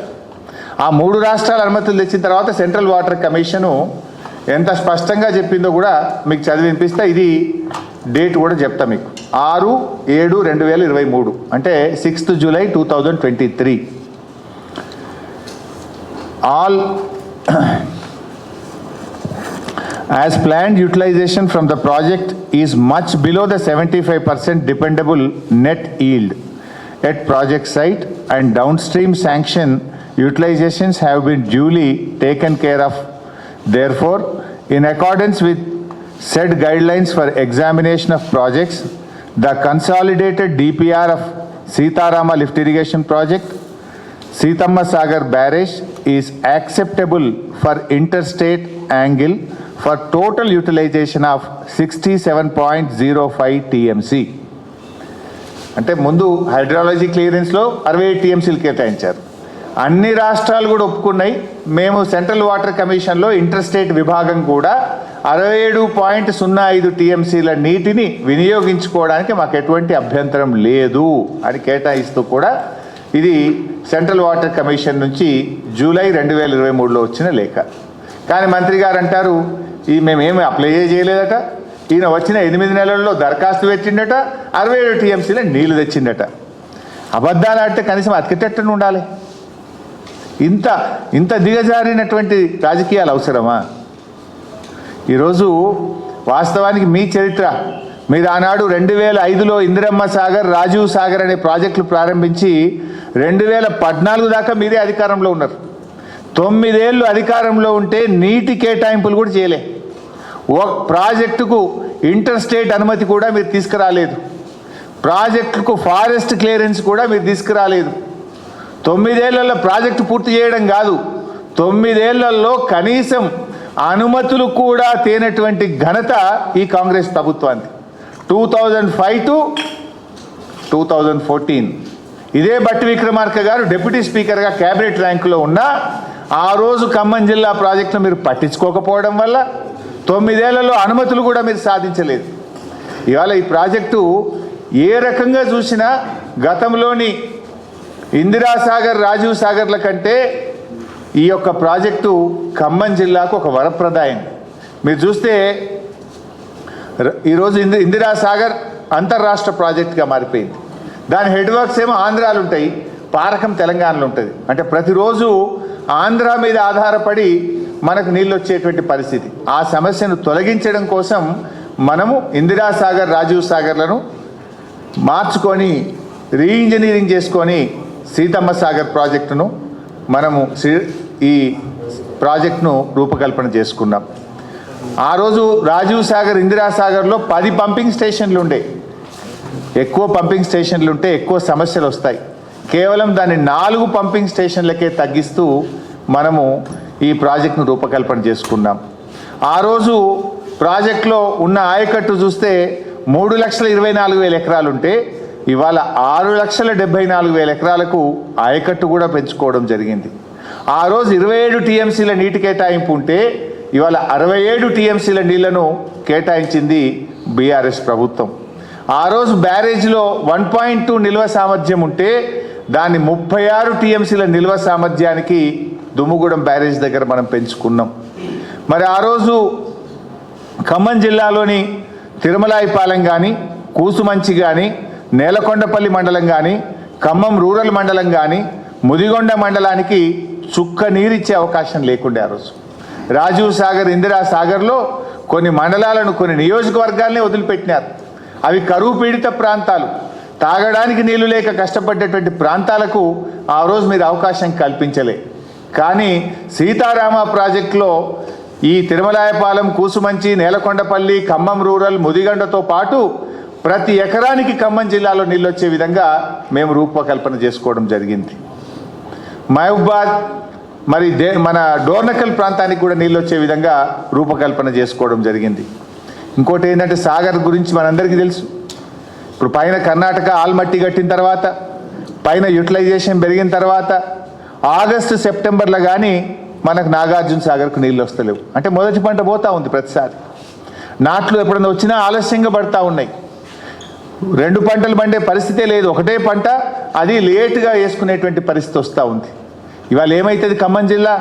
ఆ 3 రాష్ట్రాల అనుమతులు తెచ్చిన తర్వాత సెంట్రల్ వాటర్ కమిషను ఎంత స్పష్టంగా చెప్పిందో కూడా మీకు చదివి వినిపిస్తా. ఇది డేట్ కూడా చెప్తా మీకు. 6/7/2023 అంటే 6th July 2023. All as planned utilization from the project is much below the 75% dependable net yield at project site, and downstream sanction utilizations have been duly taken care of. Therefore, in accordance with said guidelines for examination of projects, the consolidated DPR of Sitarama Lift Irrigation Project, Sitamma Sagar Barrage is acceptable for interstate angle for total utilization of 67.05 TMC. అంటే ముందు hydrology క్లియరెన్స్లో 67 టీఎంసీలు కేటాయించారు. అన్ని రాష్ట్రాలు కూడా ఒప్పుకున్నాయి. మేము central water కమిషన్లో interstate విభాగం కూడా 67.05 టీఎంసీల నీటిని వినియోగించుకోవడానికి మాకు ఎటువంటి అభ్యంతరం లేదు అని కేటాయిస్తూ కూడా ఇది సెంట్రల్ వాటర్ కమిషన్ నుంచి జూలై 2023లో వచ్చిన లేఖ. కానీ మంత్రి గారు అంటారు ఈ మేమేమి అప్లై చేయలేదట, ఈయన వచ్చిన 8 నెలల్లో దరఖాస్తు పెట్టిండట, 67 టీఎంసీల నీళ్లు తెచ్చిండట. అబద్ధాలు ఆడితే కనీసం అతికెట్టని ఉండాలి. ఇంత దిగజారినటువంటి రాజకీయాలు అవసరమా? ఈరోజు వాస్తవానికి మీ చరిత్ర, మీరు ఆనాడు 2005లో ఇందిరమ్మ సాగర్, రాజీవ్ సాగర్ అనే ప్రాజెక్టులు ప్రారంభించి 2014 దాకా మీరే అధికారంలో ఉన్నారు. 9 ఏళ్ళు అధికారంలో ఉంటే నీటి కేటాయింపులు కూడా చేయలే. ప్రాజెక్టుకు ఇంటర్స్టేట్ అనుమతి కూడా మీరు తీసుకురాలేదు. ప్రాజెక్టుకు ఫారెస్ట్ క్లియరెన్స్ కూడా మీరు తీసుకురాలేదు. 9 ఏళ్లలో ప్రాజెక్టు పూర్తి చేయడం కాదు, 9 ఏళ్లలో కనీసం అనుమతులు కూడా తేనటువంటి ఘనత ఈ కాంగ్రెస్ ప్రభుత్వానికి. 2005 to 2014 ఇదే బట్టి విక్రమార్క గారు డిప్యూటీ స్పీకర్గా క్యాబినెట్ ర్యాంకులో ఉన్నా ఆ రోజు ఖమ్మం జిల్లా ప్రాజెక్టును మీరు పట్టించుకోకపోవడం వల్ల 9 ఏళ్లలో అనుమతులు కూడా మీరు సాధించలేదు. ఇవాళ ఈ ప్రాజెక్టు ఏ రకంగా చూసినా గతంలోని ఇందిరాసాగర్, రాజీవ్ సాగర్ల కంటే ఈ యొక్క ప్రాజెక్టు ఖమ్మం జిల్లాకు ఒక వరప్రదాయం. మీరు చూస్తే ఈరోజు ఇందిరాసాగర్ అంతర్రాష్ట్ర ప్రాజెక్టుగా మారిపోయింది. దాని హెడ్ వర్క్స్ ఏమో ఆంధ్రాలు ఉంటాయి, పారకం తెలంగాణలో ఉంటుంది. అంటే ప్రతిరోజు ఆంధ్ర మీద ఆధారపడి మనకు నీళ్ళు వచ్చేటువంటి పరిస్థితి. ఆ సమస్యను తొలగించడం కోసం మనము ఇందిరాసాగర్, రాజీవ్ సాగర్లను మార్చుకొని రీఇంజనీరింగ్ చేసుకొని సీతమ్మ సాగర్ ప్రాజెక్టును మనము ఈ ప్రాజెక్టును రూపకల్పన చేసుకున్నాం. ఆ రోజు రాజీవ్ సాగర్, ఇందిరాసాగర్లో 10 పంపింగ్ స్టేషన్లు ఉండే. ఎక్కువ పంపింగ్ స్టేషన్లు ఉంటే ఎక్కువ సమస్యలు వస్తాయి. కేవలం దాన్ని 4 పంపింగ్ స్టేషన్లకే తగ్గిస్తూ మనము ఈ ప్రాజెక్టును రూపకల్పన చేసుకున్నాం. ఆ రోజు ప్రాజెక్టులో ఉన్న ఆయకట్టు చూస్తే 3,24,000 ఎకరాలు ఉంటే ఇవాళ 6,74,000 ఎకరాలకు ఆయకట్టు కూడా పెంచుకోవడం జరిగింది. ఆ రోజు 27 టీఎంసీల నీటి కేటాయింపు ఉంటే ఇవాళ 67 టీఎంసీల నీళ్లను కేటాయించింది బీఆర్ఎస్ ప్రభుత్వం. ఆ రోజు బ్యారేజ్లో 1.2 నిల్వ సామర్థ్యం ఉంటే దాన్ని 36 టీఎంసీల నిల్వ సామర్థ్యానికి దుమ్ముగూడెం బ్యారేజ్ దగ్గర మనం పెంచుకున్నాం. మరి ఆ రోజు ఖమ్మం జిల్లాలోని తిరుమలాయిపాలెం కానీ, కూసుమంచి కానీ, నేలకొండపల్లి మండలం కానీ, ఖమ్మం రూరల్ మండలం కానీ, ముదిగొండ మండలానికి చుక్క నీరిచ్చే అవకాశం లేకుండే. ఆ రోజు రాజీవ్ సాగర్, ఇందిరా సాగర్లో కొన్ని మండలాలను, కొన్ని నియోజకవర్గాలనే వదిలిపెట్టినారు. అవి కరువు పీడిత ప్రాంతాలు, తాగడానికి నీళ్లు లేక కష్టపడ్డటువంటి ప్రాంతాలకు ఆ రోజు మీరు అవకాశం కల్పించలే. కానీ సీతారామ ప్రాజెక్టులో ఈ తిరుమలాయపాలెం, కూసుమంచి, నేలకొండపల్లి, ఖమ్మం రూరల్, ముదిగండతో పాటు ప్రతి ఎకరానికి ఖమ్మం జిల్లాలో నీళ్ళు వచ్చే విధంగా మేము రూపకల్పన చేసుకోవడం జరిగింది. మహబూబాద్ మరి మన డోర్నకల్ ప్రాంతానికి కూడా నీళ్ళు వచ్చే విధంగా రూపకల్పన చేసుకోవడం జరిగింది. ఇంకోటి ఏంటంటే సాగర్ గురించి మనందరికీ తెలుసు. ఇప్పుడు పైన కర్ణాటక ఆల్మట్టి కట్టిన తర్వాత, పైన యూటిలైజేషన్ పెరిగిన తర్వాత ఆగస్టు సెప్టెంబర్లో కానీ మనకు నాగార్జున సాగర్కు నీళ్ళు వస్తలేవు. అంటే మొదటి పంట పోతూ ఉంది. ప్రతిసారి నాట్లు ఎప్పుడైనా వచ్చినా ఆలస్యంగా పడతా ఉన్నాయి. 2 పంటలు పండే పరిస్థితే లేదు. ఒకటే పంట, అది లేటుగా వేసుకునేటువంటి పరిస్థితి వస్తూ ఉంది. ఇవాళ ఏమవుతుంది? ఖమ్మం జిల్లా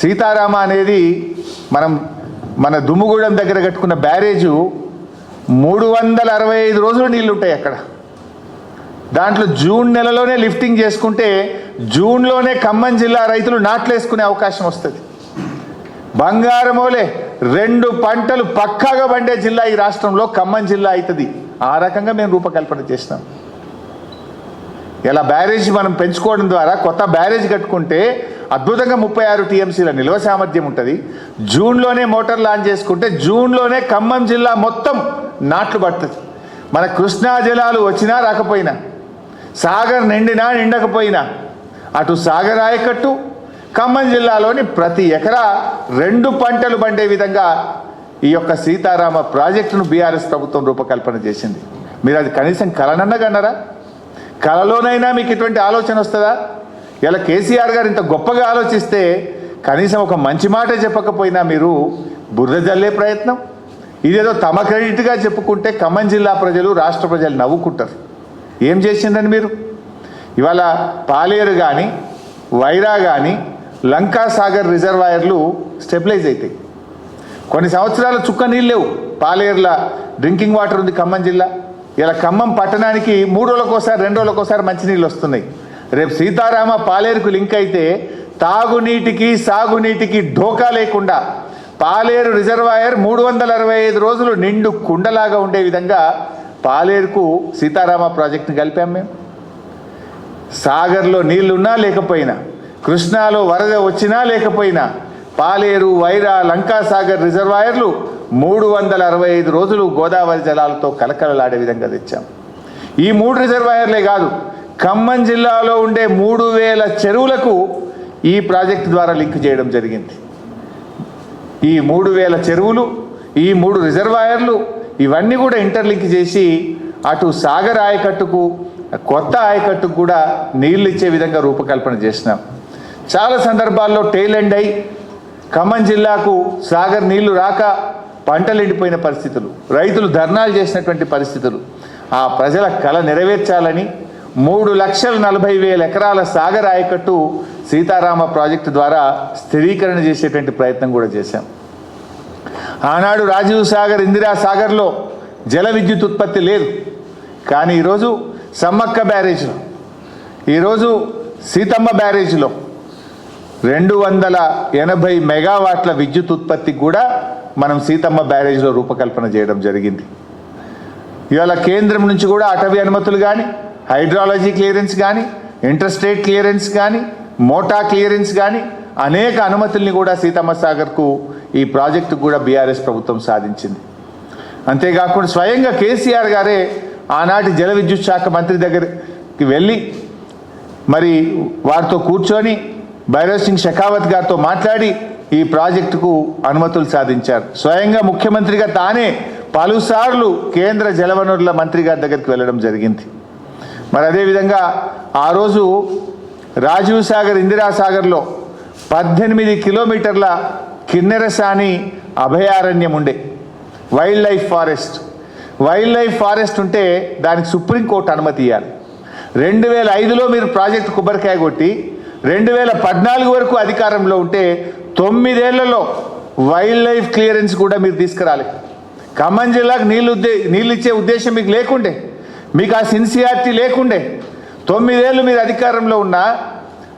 సీతారామ అనేది మన దుమ్ముగూడెం దగ్గర కట్టుకున్న బ్యారేజు 365 రోజులు నీళ్ళు ఉంటాయి అక్కడ. దాంట్లో జూన్ నెలలోనే లిఫ్టింగ్ చేసుకుంటే జూన్లోనే ఖమ్మం జిల్లా రైతులు నాట్లు వేసుకునే అవకాశం వస్తుంది. బంగారమోలే 2 పంటలు పక్కాగా పండే జిల్లా ఈ రాష్ట్రంలో ఖమ్మం జిల్లా అవుతుంది. ఆ రకంగా మేము రూపకల్పన చేసినాం. ఇలా బ్యారేజ్ మనం పెంచుకోవడం ద్వారా, కొత్త బ్యారేజ్ కట్టుకుంటే అద్భుతంగా 36 టీఎంసీల నిల్వ సామర్థ్యం ఉంటుంది. జూన్లోనే మోటార్ లాంచ్ చేసుకుంటే జూన్లోనే ఖమ్మం జిల్లా మొత్తం నాట్లు పడుతుంది. మన కృష్ణా జలాలు వచ్చినా రాకపోయినా, సాగర్ నిండినా నిండకపోయినా, అటు సాగర్ ఆయకట్టు, ఖమ్మం జిల్లాలోని ప్రతి ఎకరా 2 పంటలు పండే విధంగా ఈ యొక్క సీతారామ ప్రాజెక్టును బీఆర్ఎస్ ప్రభుత్వం రూపకల్పన చేసింది. మీరు అది కనీసం కలనన్నా కన్నారా? కలలోనైనా మీకు ఇటువంటి ఆలోచన వస్తుందా? ఇలా కేసీఆర్ గారు ఇంత గొప్పగా ఆలోచిస్తే కనీసం ఒక మంచి మాట చెప్పకపోయినా మీరు బురద జల్లే ప్రయత్నం. ఇదేదో తమ క్రెడిట్గా చెప్పుకుంటే ఖమ్మం జిల్లా ప్రజలు, రాష్ట్ర ప్రజలు నవ్వుకుంటారు. ఏం చేసిందని మీరు ఇవాళ పాలేరు కానీ, వైరా కానీ, లంకా సాగర్ రిజర్వాయర్లు స్టెబిలైజ్ అవుతాయి. కొన్ని సంవత్సరాలు చుక్క నీళ్ళు లేవు. పాలేరుల డ్రింకింగ్ వాటర్ ఉంది ఖమ్మం జిల్లా. ఇలా ఖమ్మం పట్టణానికి 3 రోజులకోసారి, 2 రోజులకోసారి మంచినీళ్ళు వస్తున్నాయి. రేపు సీతారామ పాలేరుకు లింక్ అయితే తాగునీటికి, సాగునీటికి ఢోకా లేకుండా పాలేరు రిజర్వాయర్ 365 రోజులు నిండు కుండలాగా ఉండే విధంగా పాలేరుకు సీతారామ ప్రాజెక్టును కలిపాం మేము. సాగర్లో నీళ్లున్నా లేకపోయినా, కృష్ణాలో వరద వచ్చినా లేకపోయినా, పాలేరు, వైరా, లంకా సాగర్ రిజర్వాయర్లు 365 రోజులు గోదావరి జలాలతో కలకలలాడే విధంగా తెచ్చాం. ఈ 3 రిజర్వాయర్లే కాదు, ఖమ్మం జిల్లాలో ఉండే 3000 చెరువులకు ఈ ప్రాజెక్టు ద్వారా లింక్ చేయడం జరిగింది. ఈ 3000 చెరువులు, ఈ 3 రిజర్వాయర్లు, ఇవన్నీ కూడా ఇంటర్లింక్ చేసి అటు సాగర్ ఆయకట్టుకు, కొత్త ఆయకట్టుకు కూడా నీళ్ళు ఇచ్చే విధంగా రూపకల్పన చేసినాం. చాలా సందర్భాల్లో టెయిల్ ఎండ్ అయి ఖమ్మం జిల్లాకు సాగర్ నీళ్లు రాక పంటలు ఎండిపోయిన పరిస్థితులు, రైతులు ధర్నాలు చేసినటువంటి పరిస్థితులు. ఆ ప్రజల కళ నెరవేర్చాలని 3,40,000 ఎకరాల సాగర్ ఆయకట్టు సీతారామ ప్రాజెక్టు ద్వారా స్థిరీకరణ చేసేటువంటి ప్రయత్నం కూడా చేశాం. ఆనాడు రాజీవ్ సాగర్, ఇందిరా సాగర్లో జల విద్యుత్ ఉత్పత్తి లేదు. కానీ ఈరోజు సమ్మక్క బ్యారేజ్లో, ఈరోజు సీతమ్మ బ్యారేజ్లో 280 మెగావాట్ల విద్యుత్ ఉత్పత్తికి కూడా మనం సీతమ్మ బ్యారేజ్లో రూపకల్పన చేయడం జరిగింది. ఇవాళ కేంద్రం నుంచి కూడా అటవీ అనుమతులు కానీ, హైడ్రాలజీ క్లియరెన్స్ కానీ, ఇంటర్స్టేట్ క్లియరెన్స్ కానీ, మోటా క్లియరెన్స్ కానీ అనేక అనుమతుల్ని కూడా సీతమ్మ సాగర్కు, ఈ ప్రాజెక్టు కూడా బీఆర్ఎస్ ప్రభుత్వం సాధించింది. అంతేకాకుండా స్వయంగా కేసీఆర్ గారే ఆనాటి జల విద్యుత్ శాఖ మంత్రి దగ్గరికి వెళ్ళి మరి వారితో కూర్చొని భైరవ్ సింగ్ షెకావత్ గారితో మాట్లాడి ఈ ప్రాజెక్టుకు అనుమతులు సాధించారు. స్వయంగా ముఖ్యమంత్రిగా తానే పలుసార్లు కేంద్ర జలవనరుల మంత్రి గారి దగ్గరికి వెళ్ళడం జరిగింది. మరి అదేవిధంగా ఆ రోజు రాజీవ్ సాగర్, ఇందిరా సాగర్లో 18 కిలోమీటర్ల కిన్నెరసాని అభయారణ్యం ఉండే wild life forest. Wild life forest ఉంటే దానికి సుప్రీంకోర్టు అనుమతి ఇవ్వాలి. 2005లో మీరు ప్రాజెక్టు కొబ్బరికాయ కొట్టి 2014 వరకు అధికారంలో ఉంటే 9 ఏళ్లలో వైల్డ్ లైఫ్ క్లియరెన్స్ కూడా మీరు తీసుకురాలి. ఖమ్మం జిల్లాకు నీళ్ళు ఇచ్చే ఉద్దేశం మీకు లేకుండే, మీకు ఆ సిన్సియారిటీ లేకుండే. 9 ఏళ్ళు మీరు అధికారంలో ఉన్న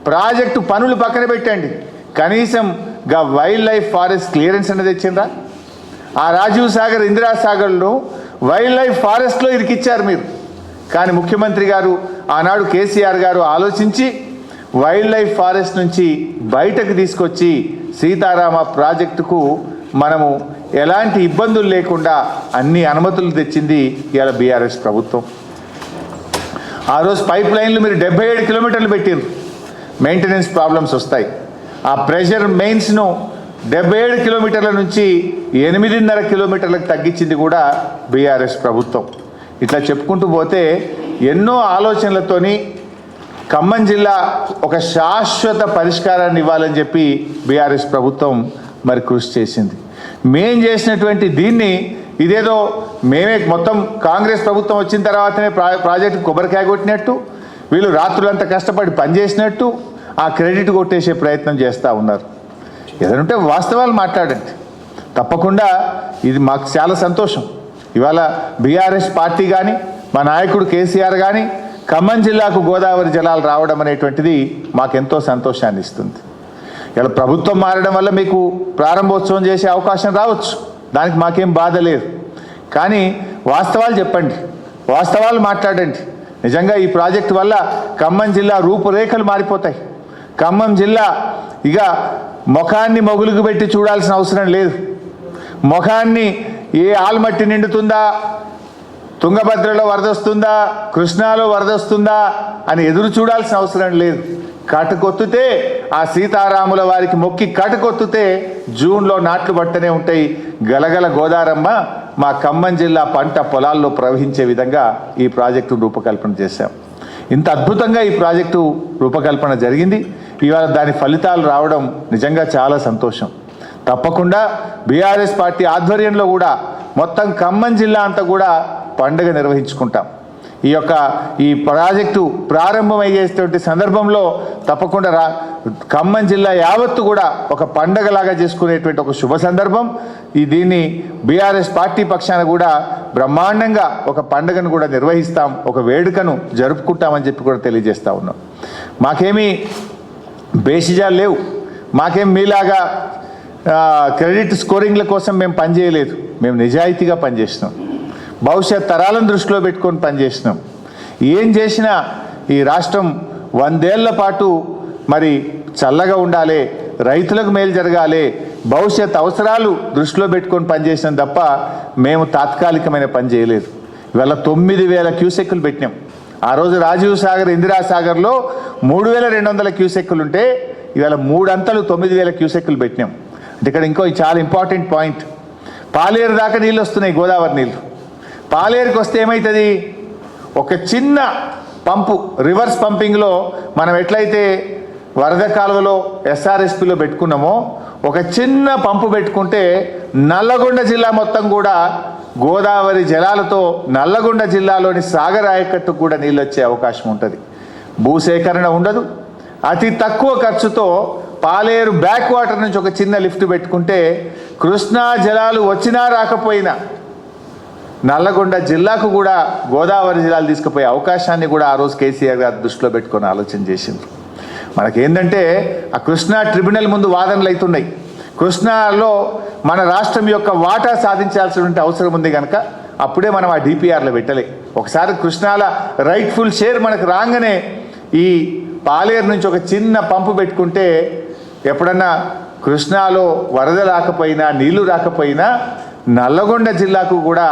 ప్రాజెక్టు పనులు పక్కన పెట్టండి, కనీసం గా వైల్డ్ లైఫ్ ఫారెస్ట్ క్లియరెన్స్ అనేది తెచ్చిండ్రా? ఆ రాజీవ్ సాగర్, ఇందిరా సాగర్ను వైల్డ్ లైఫ్ ఫారెస్ట్లో ఇరికిచ్చారు మీరు. కానీ ముఖ్యమంత్రి గారు ఆనాడు కేసీఆర్ గారు ఆలోచించి వైల్డ్ లైఫ్ ఫారెస్ట్ నుంచి బయటకు తీసుకొచ్చి సీతారామ ప్రాజెక్టుకు మనము ఎలాంటి ఇబ్బందులు లేకుండా అన్ని అనుమతులు తెచ్చింది ఇవాళ బీఆర్ఎస్ ప్రభుత్వం. ఆ రోజు పైప్ లైన్లు మీరు 77 కిలోమీటర్లు పెట్టారు, మెయింటెనెన్స్ ప్రాబ్లమ్స్ వస్తాయి. ఆ ప్రెషర్ మెయిన్స్ను 77 కిలోమీటర్ల నుంచి 8.5 కిలోమీటర్లకు తగ్గించింది కూడా బీఆర్ఎస్ ప్రభుత్వం. ఇట్లా చెప్పుకుంటూ పోతే ఎన్నో ఆలోచనలతోని ఖమ్మం జిల్లా ఒక శాశ్వత పరిష్కారాన్ని ఇవ్వాలని చెప్పి బీఆర్ఎస్ ప్రభుత్వం మరి కృషి చేసింది. మేం చేసినటువంటి దీన్ని ఇదేదో మేమే మొత్తం కాంగ్రెస్ ప్రభుత్వం వచ్చిన తర్వాతనే ప్రాజెక్టు కొబ్బరికాయ కొట్టినట్టు, వీళ్ళు రాత్రులంతా కష్టపడి పనిచేసినట్టు ఆ క్రెడిట్ కొట్టేసే ప్రయత్నం చేస్తూ ఉన్నారు. ఏదంటే వాస్తవాలు మాట్లాడండి. తప్పకుండా ఇది మాకు చాలా సంతోషం. ఇవాళ బీఆర్ఎస్ పార్టీ కానీ మా నాయకుడు కేసీఆర్ కానీ ఖమ్మం జిల్లాకు గోదావరి జలాలు రావడం అనేటువంటిది మాకెంతో సంతోషాన్ని ఇస్తుంది. ఇలా ప్రభుత్వం మారడం వల్ల మీకు ప్రారంభోత్సవం చేసే అవకాశం రావచ్చు, దానికి మాకేం బాధ లేదు. కానీ వాస్తవాలు చెప్పండి, వాస్తవాలు మాట్లాడండి. నిజంగా ఈ ప్రాజెక్టు వల్ల ఖమ్మం జిల్లా రూపురేఖలు మారిపోతాయి. ఖమ్మం జిల్లా ఇక ముఖాన్ని మొగులుగు పెట్టి చూడాల్సిన అవసరం లేదు. ముఖాన్ని ఏ ఆల్మట్టి నిండుతుందా, తుంగభద్రలో వరదొస్తుందా, కృష్ణాలో వరదొస్తుందా అని ఎదురు చూడాల్సిన అవసరం లేదు. కటుకొత్తుతే ఆ సీతారాముల వారికి మొక్కి కటుకొత్తుతే జూన్లో నాట్లు పట్టనే ఉంటాయి. గలగల గోదారమ్మ మా ఖమ్మం జిల్లా పంట పొలాల్లో ప్రవహించే విధంగా ఈ ప్రాజెక్టు రూపకల్పన చేశాం. ఇంత అద్భుతంగా ఈ ప్రాజెక్టు రూపకల్పన జరిగింది. ఇవాళ దాని ఫలితాలు రావడం నిజంగా చాలా సంతోషం. తప్పకుండా బీఆర్ఎస్ పార్టీ ఆధ్వర్యంలో కూడా మొత్తం ఖమ్మం జిల్లా అంతా కూడా పండుగ నిర్వహించుకుంటాం. ఈ ప్రాజెక్టు ప్రారంభమయ్యేటువంటి సందర్భంలో తప్పకుండా ఖమ్మం జిల్లా యావత్తు కూడా ఒక పండగలాగా చేసుకునేటువంటి ఒక శుభ సందర్భం. దీన్ని బీఆర్ఎస్ పార్టీ పక్షాన కూడా బ్రహ్మాండంగా ఒక పండుగను కూడా నిర్వహిస్తాం, ఒక వేడుకను జరుపుకుంటామని చెప్పి కూడా తెలియజేస్తూ ఉన్నాం. మాకేమీ బేసిజాలు లేవు, మాకేం మీలాగా క్రెడిట్ స్కోరింగ్ల కోసం మేము పనిచేయలేదు. మేము నిజాయితీగా పనిచేసినాం, భవిష్యత్ తరాలను దృష్టిలో పెట్టుకొని పనిచేసినాం. ఏం చేసినా ఈ రాష్ట్రం 100 ఏళ్ల పాటు మరి చల్లగా ఉండాలి, రైతులకు మేలు జరగాలి, భవిష్యత్ అవసరాలు దృష్టిలో పెట్టుకొని పనిచేసినాం తప్ప మేము తాత్కాలికమైన పని చేయలేదు. ఇవాళ 9000 క్యూసెక్కులు పెట్టినాం. ఆ రోజు రాజీవ్ సాగర్, ఇందిరా సాగర్లో 3200 క్యూసెక్కులు ఉంటే ఇవాళ 3 అంతలు 9000 క్యూసెక్కులు పెట్టినాం. అంటే ఇక్కడ ఇంకో చాలా ఇంపార్టెంట్ పాయింట్, పాలేరు దాకా నీళ్ళు వస్తున్నాయి, గోదావరి నీళ్ళు. పాలేరుకి వస్తే ఏమవుతుంది? ఒక చిన్న పంపు, రివర్స్ పంపింగ్లో మనం ఎట్లయితే వరద కాలువలో ఎస్ఆర్ఎస్పిలో పెట్టుకున్నామో ఒక చిన్న పంపు పెట్టుకుంటే నల్లగొండ జిల్లా మొత్తం కూడా గోదావరి జలాలతో నల్లగొండ జిల్లాలోని సాగర్ ఆయకట్టుకు కూడా నీళ్ళు వచ్చే అవకాశం ఉంటుంది. భూసేకరణ ఉండదు. అతి తక్కువ ఖర్చుతో పాలేరు బ్యాక్ వాటర్ నుంచి ఒక చిన్న లిఫ్ట్ పెట్టుకుంటే కృష్ణా జలాలు వచ్చినా రాకపోయినా నల్లగొండ జిల్లాకు కూడా గోదావరి జలాలు తీసుకుపోయే అవకాశాన్ని కూడా ఆ రోజు కేసీఆర్ గారు దృష్టిలో పెట్టుకొని ఆలోచన చేసిండ్రు. మనకేంటంటే ఆ కృష్ణా ట్రిబ్యునల్ ముందు వాదనలు అవుతున్నాయి. కృష్ణాలో మన రాష్ట్రం యొక్క వాటా సాధించాల్సినటువంటి అవసరం ఉంది కనుక అప్పుడే మనం ఆ డిపిఆర్లో పెట్టలే. ఒకసారి కృష్ణాల రైట్ఫుల్ షేర్ మనకు రాగానే ఈ పాలేరు నుంచి ఒక చిన్న పంపు పెట్టుకుంటే ఎప్పుడన్నా కృష్ణాలో వరద రాకపోయినా నీళ్లు రాకపోయినా నల్లగొండ జిల్లాకు కూడా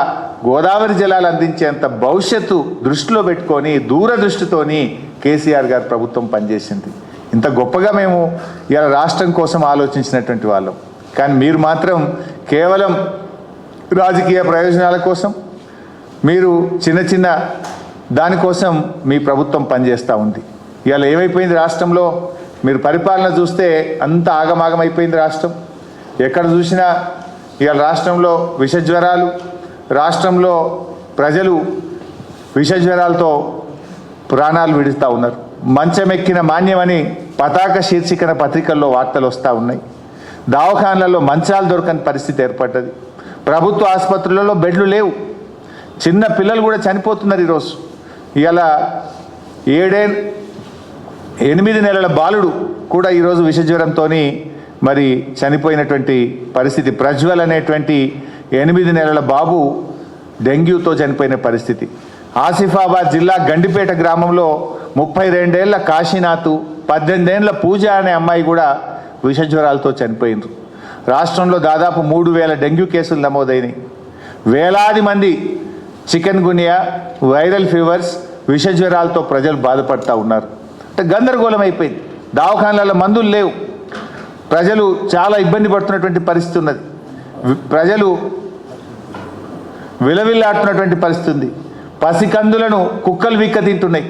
గోదావరి జలాలు అందించేంత భవిష్యత్తు దృష్టిలో పెట్టుకొని దూరదృష్టితోని కేసీఆర్ గారు ప్రభుత్వం పనిచేసింది. ఇంత గొప్పగా మేము ఇలా రాష్ట్రం కోసం ఆలోచించినటువంటి వాళ్ళం. కానీ మీరు మాత్రం కేవలం రాజకీయ ప్రయోజనాల కోసం, మీరు చిన్న చిన్న దానికోసం మీ ప్రభుత్వం పనిచేస్తూ ఉంది. ఇవాళ ఏమైపోయింది రాష్ట్రంలో? మీరు పరిపాలన చూస్తే అంత ఆగమాగమైపోయింది రాష్ట్రం. ఎక్కడ చూసినా ఇవాళ రాష్ట్రంలో విషజ్వరాలు, రాష్ట్రంలో ప్రజలు విషజ్వరాలతో ప్రాణాలు విడుస్తూ ఉన్నారు. మంచమెక్కిన మాన్యమని పతాక శీర్షికన పత్రికల్లో వార్తలు వస్తూ ఉన్నాయి. దవాఖానలలో మంచాలు దొరకని పరిస్థితి ఏర్పడ్డది. ప్రభుత్వ ఆసుపత్రులలో బెడ్లు లేవు. చిన్న పిల్లలు కూడా చనిపోతున్నారు. ఈరోజు ఇలా 8 నెలల బాలుడు కూడా ఈరోజు విషజ్వరంతో మరి చనిపోయినటువంటి పరిస్థితి. ప్రజ్వల్ అనేటువంటి 8 నెలల బాబు డెంగ్యూతో చనిపోయిన పరిస్థితి. ఆసిఫాబాద్ జిల్లా గండిపేట గ్రామంలో 32 ఏళ్ల కాశీనాథ్, 18 ఏళ్ల పూజ అనే అమ్మాయి కూడా విషజ్వరాలతో చనిపోయినారు. రాష్ట్రంలో దాదాపు 3000 డెంగ్యూ కేసులు నమోదైనాయి. వేలాది మంది చికెన్ గునియా, వైరల్ ఫీవర్స్, విషజ్వరాలతో ప్రజలు బాధపడుతూ ఉన్నారు. అంటే గందరగోళం అయిపోయింది. దవాఖానాలలో మందులు లేవు. ప్రజలు చాలా ఇబ్బంది పడుతున్నటువంటి పరిస్థితి ఉన్నది. ప్రజలు విలవిల్లాడుతున్నటువంటి పరిస్థితి ఉంది. పసికందులను కుక్కలు వీక్క తింటున్నాయి.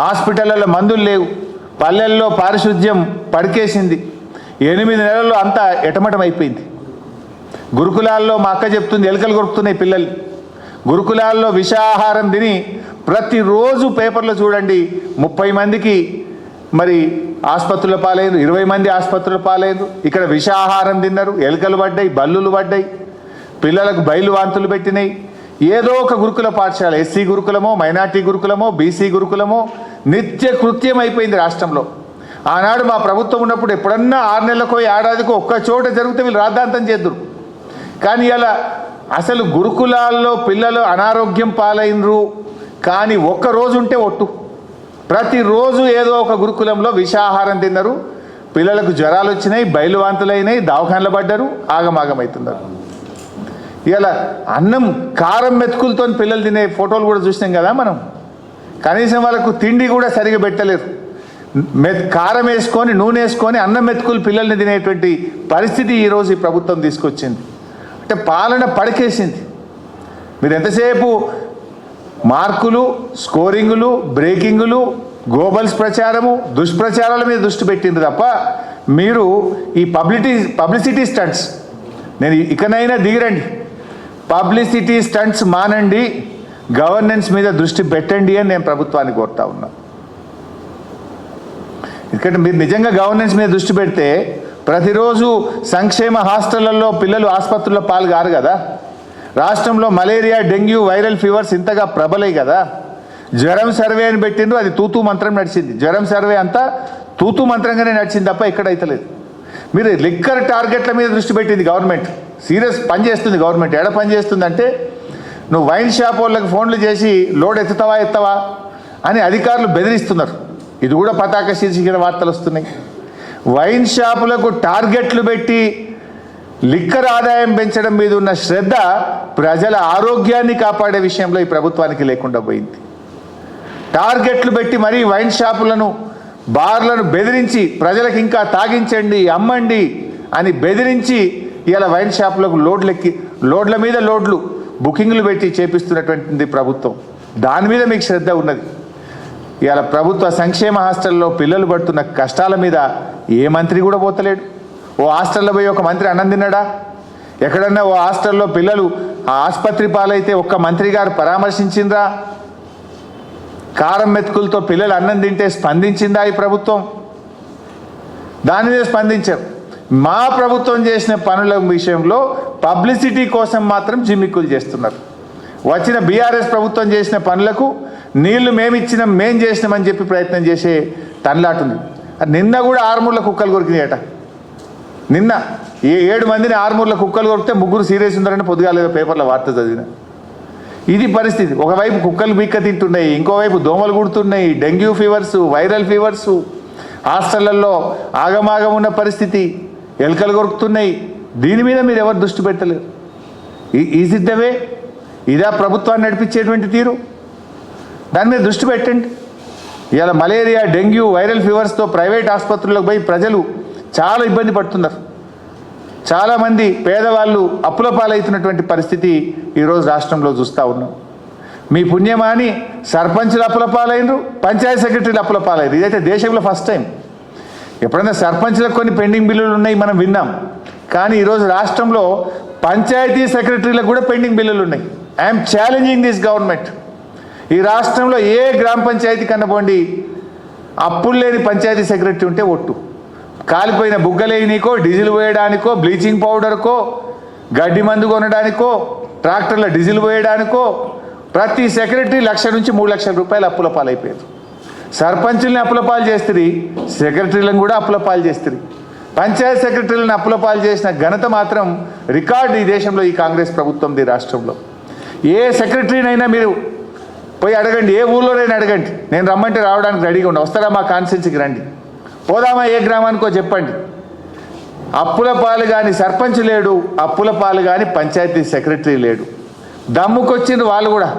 హాస్పిటళ్లలో మందులు లేవు. పల్లెల్లో పారిశుద్ధ్యం పడికేసింది. 8 నెలల్లో అంతా ఎటమటం అయిపోయింది. గురుకులాల్లో మా అక్క చెప్తుంది ఎలుకలు కొరుకుతున్నాయి పిల్లలు. గురుకులాల్లో విషాహారం తిని ప్రతిరోజు పేపర్లో చూడండి 30 మందికి మరి ఆసుపత్రుల పాలైంది, 20 మంది ఆసుపత్రుల పాలైంది. ఇక్కడ విషాహారం తిన్నారు, ఎలుకలు పడ్డాయి, బల్లులు పడ్డాయి, పిల్లలకు బయలు వాంతులు పెట్టినాయి. ఏదో ఒక గురుకుల పాఠశాల, ఎస్సీ గురుకులమో, మైనార్టీ గురుకులమో, బీసీ గురుకులమో నిత్య కృత్యం అయిపోయింది రాష్ట్రంలో. ఆనాడు మా ప్రభుత్వం ఉన్నప్పుడు ఎప్పుడన్నా 6 నెలలకో ఏడాదికో ఒక్క చోట జరిగితే వీళ్ళు రాద్ధాంతం చేద్దురు. కానీ ఇలా అసలు గురుకులాల్లో పిల్లలు అనారోగ్యం పాలైనరు. కానీ ఒక్కరోజు ఉంటే ఒట్టు, ప్రతిరోజు ఏదో ఒక గురుకులంలో విషాహారం తిన్నారు, పిల్లలకు జ్వరాలు వచ్చినాయి, బయలువాంతులైనాయి, దవాఖానలు పడ్డారు, ఆగమాగమవుతున్నారు. ఇలా అన్నం కారం మెతుకులతో పిల్లలు తినే ఫోటోలు కూడా చూసినాం కదా మనం. కనీసం వాళ్ళకు తిండి కూడా సరిగా పెట్టలేరు. కారం వేసుకొని, నూనె వేసుకొని అన్నం మెతుకులు పిల్లల్ని తినేటువంటి పరిస్థితి ఈరోజు ఈ ప్రభుత్వం తీసుకొచ్చింది. అంటే పాలన పడకేసింది. మీరు ఎంతసేపు మార్కులు, స్కోరింగులు, బ్రేకింగులు, గోబల్స్ ప్రచారము, దుష్ప్రచారాల మీద దృష్టి పెట్టింది తప్ప మీరు ఈ పబ్లిసిటీ స్టంట్స్, నేను ఇకనైనా దిగిరండి, పబ్లిసిటీ స్టంట్స్ మానండి, గవర్నెన్స్ మీద దృష్టి పెట్టండి అని నేను ప్రభుత్వాన్ని కోరుతా ఉన్నా. ఎందుకంటే మీరు నిజంగా గవర్నెన్స్ మీద దృష్టి పెడితే ప్రతిరోజు సంక్షేమ హాస్టళ్లలో పిల్లలు ఆసుపత్రుల్లో పాల్గారు కదా. రాష్ట్రంలో మలేరియా, డెంగ్యూ, వైరల్ ఫీవర్స్ ఇంతగా ప్రబలై కదా. జ్వరం సర్వే అని పెట్టిండ్రు, అది తూతూ మంత్రం నడిచింది. జ్వరం సర్వే అంతా తూతూ మంత్రంగానే నడిచింది తప్ప ఎక్కడైతలేదు. మీరు లిక్కర్ టార్గెట్ల మీద దృష్టి పెట్టింది గవర్నమెంట్. సీరియస్ పని చేస్తుంది గవర్నమెంట్. ఎడ పని చేస్తుంది అంటే, నువ్వు వైన్ షాప్ వాళ్ళకి ఫోన్లు చేసి లోడ్ ఎత్తావా అని అధికారులు బెదిరిస్తున్నారు. ఇది కూడా పతాక శీర్షికన వార్తలు వస్తున్నాయి. వైన్ షాపులకు టార్గెట్లు పెట్టి లిక్కర్ ఆదాయం పెంచడం మీద ఉన్న శ్రద్ధ ప్రజల ఆరోగ్యాన్ని కాపాడే విషయంలో ఈ ప్రభుత్వానికి లేకుండా పోయింది. టార్గెట్లు పెట్టి మరీ వైన్ షాపులను, బార్లను బెదిరించి ప్రజలకు ఇంకా తాగించండి, అమ్మండి అని బెదిరించి ఇలా వైన్ షాపులకు లోడ్ల మీద లోడ్లు బుకింగ్లు పెట్టి చేపిస్తున్నటువంటిది ప్రభుత్వం. దాని మీద మీకు శ్రద్ధ ఉన్నది. ఇవాళ ప్రభుత్వ సంక్షేమ హాస్టల్లో పిల్లలు పడుతున్న కష్టాల మీద ఏ మంత్రి కూడా పోతలేడు. ఓ హాస్టల్లో పోయి ఒక మంత్రి అన్నం తిన్నాడా? ఎక్కడన్నా ఓ హాస్టల్లో పిల్లలు ఆసుపత్రి పాలైతే ఒక్క మంత్రి గారు పరామర్శించిందా? కారం మెతుకులతో పిల్లలు అన్నం తింటే స్పందించిందా ఈ ప్రభుత్వం? దాని మీద స్పందించారు. మా ప్రభుత్వం చేసిన పనుల విషయంలో పబ్లిసిటీ కోసం మాత్రం జిమ్మిక్కులు చేస్తున్నారు. వచ్చిన బీఆర్ఎస్ ప్రభుత్వం చేసిన పనులకు నీళ్లు మేమిచ్చినాం, మేం చేసినామని చెప్పి ప్రయత్నం చేసే తనలాటుంది. నిన్న కూడా ఆర్మూర్ల కుక్కలు కొరికినాయట. నిన్న 7 మందిని ఆర్మూర్ల కుక్కలు కొరికితే 3 సీరియస్ ఉన్నారని పొద్దుగాలేదో పేపర్లో వార్త చదివిన. ఇది పరిస్థితి. ఒకవైపు కుక్కలు బీక్క తింటున్నాయి, ఇంకోవైపు దోమలు కుడుతున్నాయి, డెంగ్యూ ఫీవర్సు, వైరల్ ఫీవర్సు, హాస్టళ్లలో ఆగమాగం ఉన్న పరిస్థితి, ఎలుకలు కొరుకుతున్నాయి. దీని మీద మీరు ఎవరు దృష్టి పెట్టలేరు. Is it the way? ఇదా ప్రభుత్వాన్ని నడిపించేటువంటి తీరు? దాని మీద దృష్టి పెట్టండి. ఇలా మలేరియా, డెంగ్యూ, వైరల్ ఫీవర్స్తో ప్రైవేట్ ఆసుపత్రులకు పోయి ప్రజలు చాలా ఇబ్బంది పడుతున్నారు. చాలామంది పేదవాళ్ళు అప్పుల పాలవుతున్నటువంటి పరిస్థితి ఈరోజు రాష్ట్రంలో చూస్తూ ఉన్నాం. మీ పుణ్యమాని సర్పంచులు అప్పుల పాలైనరు, పంచాయతీ సెక్రటరీలు అప్పుల పాలైనరు. ఇదైతే దేశంలో ఫస్ట్ టైం. ఎప్పుడైనా సర్పంచ్లకు కొన్ని పెండింగ్ బిల్లులు ఉన్నాయి, మనం విన్నాం. కానీ ఈరోజు రాష్ట్రంలో పంచాయతీ సెక్రటరీలకు కూడా పెండింగ్ బిల్లులు ఉన్నాయి. I'm challenging this government. ఈ రాష్ట్రంలో ఏ గ్రామ పంచాయతీ కన్నపోండి అప్పులు లేని పంచాయతీ సెక్రటరీ ఉంటే ఒట్టు. కాలిపోయిన బుగ్గలేనికో, డీజిల్ పోయడానికో, బ్లీచింగ్ పౌడర్కో, గడ్డి మందు కొనడానికో, ట్రాక్టర్ల డీజిల్ పోయడానికో ప్రతి సెక్రటరీ 1,00,000 నుంచి 3 లక్షల రూపాయలు అప్పుల పాలైపోయారు. సర్పంచుల్ని అప్పుల పాలు చేస్తుంది, సెక్రటరీలను కూడా అప్పుల పాలు చేస్తుంది. పంచాయత్ సెక్రటరీలను అప్పుల పాలు చేసిన ఘనత మాత్రం రికార్డు ఈ దేశంలో, ఈ కాంగ్రెస్ ప్రభుత్వంది రాష్ట్రంలో. ఏ సెక్రటరీనైనా మీరు పోయి అడగండి, ఏ ఊళ్ళోనైనా అడగండి, నేను రమ్మంటే రావడానికి రెడీగా ఉన్నా, వస్తారా మా కాన్స్టిట్యున్సీకి రండి, పోదామా ఏ గ్రామానికో చెప్పండి. అప్పుల పాలు కానీ సర్పంచ్ లేడు, అప్పుల పాలు కానీ పంచాయతీ సెక్రటరీ లేడు. దమ్ముకొచ్చిండ్రు వాళ్ళు కూడా.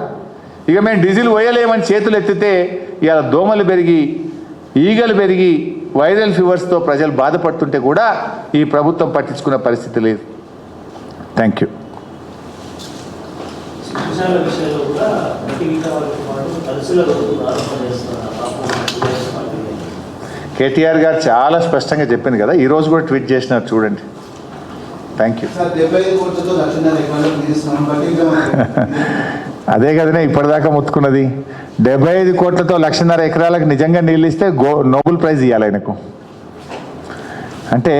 ఇక మేము డీజిల్ పోయలేమని చేతులు ఎత్తితే ఇలా దోమలు పెరిగి, ఈగలు పెరిగి, వైరల్ ఫీవర్స్తో ప్రజలు బాధపడుతుంటే కూడా ఈ ప్రభుత్వం పట్టించుకున్న పరిస్థితి లేదు. Thank you. కేటీఆర్ గారు చాలా స్పష్టంగా చెప్పింది కదా, ఈరోజు కూడా ట్వీట్ చేసినారు చూడండి. Thank you. అదే కదనే ఇప్పటిదాకా మొత్తుకున్నది. 75 కోట్లతో 1,50,000 ఎకరాలకు నిజంగా నీళ్ళు ఇస్తే నోబెల్ ప్రైజ్ ఇవ్వాలి ఆయనకు. అంటే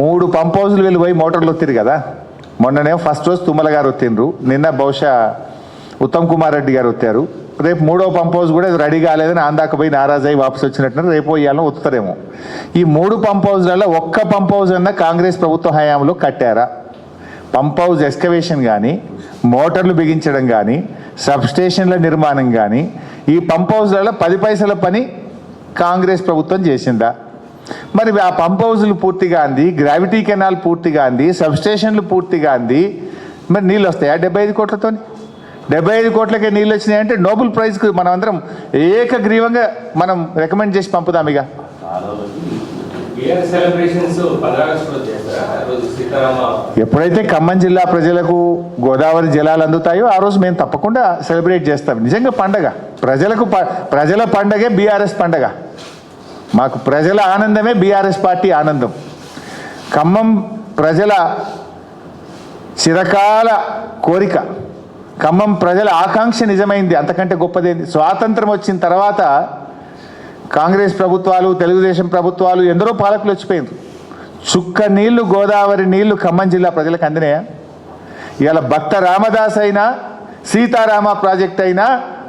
3 పంప్ హౌజులు వెళ్ళి పోయి మోటార్లు వత్తిరు కదా. మొన్ననే ఫస్ట్ రోజు తుమ్మల గారు వత్తిండ్రు, నిన్న బహుశా ఉత్తమ్ కుమార్ రెడ్డి గారు వచ్చారు. రేపు 3వ పంప్ హౌస్ కూడా రెడీ కాలేదని ఆందాక పోయి నారాజు అయ్యి వాపసు వచ్చినట్టు రేపు ఇవ్వాలని వస్తారేమో. ఈ 3 పంప్ హౌస్లలో ఒక్క పంప్ హౌస్ అన్నా కాంగ్రెస్ ప్రభుత్వ హయాంలో కట్టారా? పంప్ హౌస్ ఎక్స్కవేషన్ కానీ, మోటార్లు బిగించడం కానీ, సబ్స్టేషన్ల నిర్మాణం కానీ, ఈ పంప్ హౌస్లలో 10 పైసల పని కాంగ్రెస్ ప్రభుత్వం చేసిందా? మరి ఆ పంప్ హౌజులు పూర్తిగా అంది, గ్రావిటీ కెనాల్ పూర్తిగా అంది, సబ్స్టేషన్లు పూర్తిగా అంది, మరి నీళ్ళు వస్తాయా 75 కోట్లతో? 75 కోట్లకే నీళ్ళు వచ్చినాయంటే నోబెల్ ప్రైజ్కి మనం అందరం ఏకగ్రీవంగా మనం రికమెండ్ చేసి పంపుదాం. ఇక ఎప్పుడైతే ఖమ్మం జిల్లా ప్రజలకు గోదావరి జలాలు అందుతాయో ఆ రోజు మేము తప్పకుండా సెలబ్రేట్ చేస్తాం. నిజంగా పండగ ప్రజల పండగే బీఆర్ఎస్ పండగ. మాకు ప్రజల ఆనందమే బీఆర్ఎస్ పార్టీ ఆనందం. ఖమ్మం ప్రజల చిరకాల కోరిక, ఖమ్మం ప్రజల ఆకాంక్ష నిజమైంది. అంతకంటే గొప్పదేంది? స్వాతంత్రం వచ్చిన తర్వాత కాంగ్రెస్ ప్రభుత్వాలు, తెలుగుదేశం ప్రభుత్వాలు, ఎందరో పాలకులు వచ్చిపోయింది. చుక్క నీళ్లు, గోదావరి నీళ్లు ఖమ్మం జిల్లా ప్రజలకు అందినాయా? ఇవాళ భక్త రామదాస్ అయినా, సీతారామ ప్రాజెక్ట్ అయినా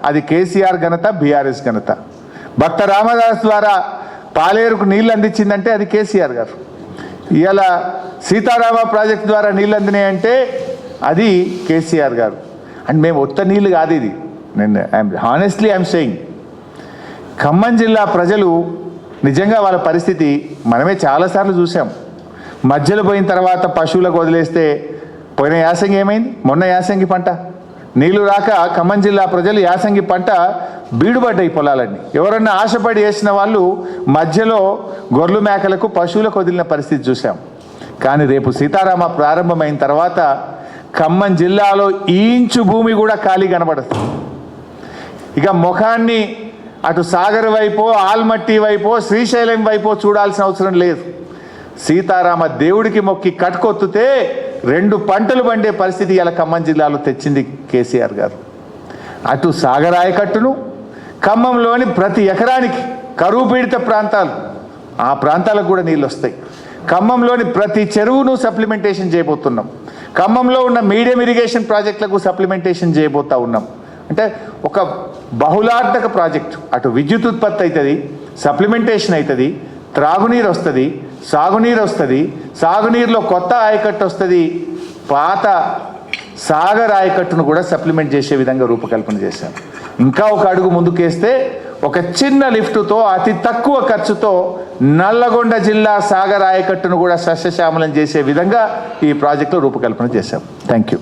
అది కేసీఆర్ ఘనత, బీఆర్ఎస్ ఘనత. భక్త రామదాస్ ద్వారా పాలేరుకు నీళ్లు అందించిందంటే అది కేసీఆర్ గారు. ఇవాళ సీతారామ ప్రాజెక్టు ద్వారా నీళ్ళు అందినాయంటే అది కేసీఆర్ గారు. అండ్ మేము ఒక్క నీళ్ళు కాదు ఇది, నేను హానెస్ట్లీ ఐఎమ్ సేయింగ్. ఖమ్మం జిల్లా ప్రజలు నిజంగా వాళ్ళ పరిస్థితి మనమే చాలాసార్లు చూసాం. మధ్యలో పోయిన తర్వాత పశువులకు వదిలేస్తే పోయిన యాసంగి ఏమైంది? మొన్న యాసంగి పంట నీళ్లు రాక ఖమ్మం జిల్లా ప్రజలు యాసంగి పంట బీడుబడ్డాయి పొలాలన్నీ. ఎవరన్నా ఆశపడి వేసిన వాళ్ళు మధ్యలో గొర్రెలు మేకలకు పశువులకు వదిలిన పరిస్థితి చూసాం. కానీ రేపు సీతారామ ప్రారంభమైన తర్వాత ఖమ్మం జిల్లాలో ఇంచు భూమి కూడా ఖాళీ కనబడదు. ఇక ముఖాన్ని అటు సాగర్ వైపో, ఆల్మట్టి వైపో, శ్రీశైలం వైపో చూడాల్సిన అవసరం లేదు. సీతారామ దేవుడికి మొక్కి కట్టుకొత్తుతే 2 పంటలు పండే పరిస్థితి ఇలా ఖమ్మం జిల్లాలో తెచ్చింది కేసీఆర్ గారు. అటు సాగర్ ఆయకట్టును, ఖమ్మంలోని ప్రతి ఎకరానికి కరువు పీడిత ప్రాంతాలు, ఆ ప్రాంతాలకు కూడా నీళ్ళు వస్తాయి. ఖమ్మంలోని ప్రతి చెరువును సప్లిమెంటేషన్ చేయబోతున్నాం. ఖమ్మంలో ఉన్న మీడియం ఇరిగేషన్ ప్రాజెక్టులకు సప్లిమెంటేషన్ చేయబోతా ఉన్నాం. అంటే ఒక బహుళార్థక ప్రాజెక్టు. అటు విద్యుత్ ఉత్పత్తి అవుతుంది, సప్లిమెంటేషన్ అవుతుంది, త్రాగునీరు వస్తుంది, సాగునీరు వస్తుంది, సాగునీరులో కొత్త ఆయకట్టు వస్తుంది, పాత సాగర్ ఆయకట్టును కూడా సప్లిమెంట్ చేసే విధంగా రూపకల్పన చేశాం. ఇంకా ఒక అడుగు ముందుకేస్తే ఒక చిన్న లిఫ్టుతో అతి తక్కువ ఖర్చుతో నల్లగొండ జిల్లా సాగర్ ఆయకట్టును కూడా సస్యశ్యామలం చేసే విధంగా ఈ ప్రాజెక్టులో రూపకల్పన చేశాం. Thank you.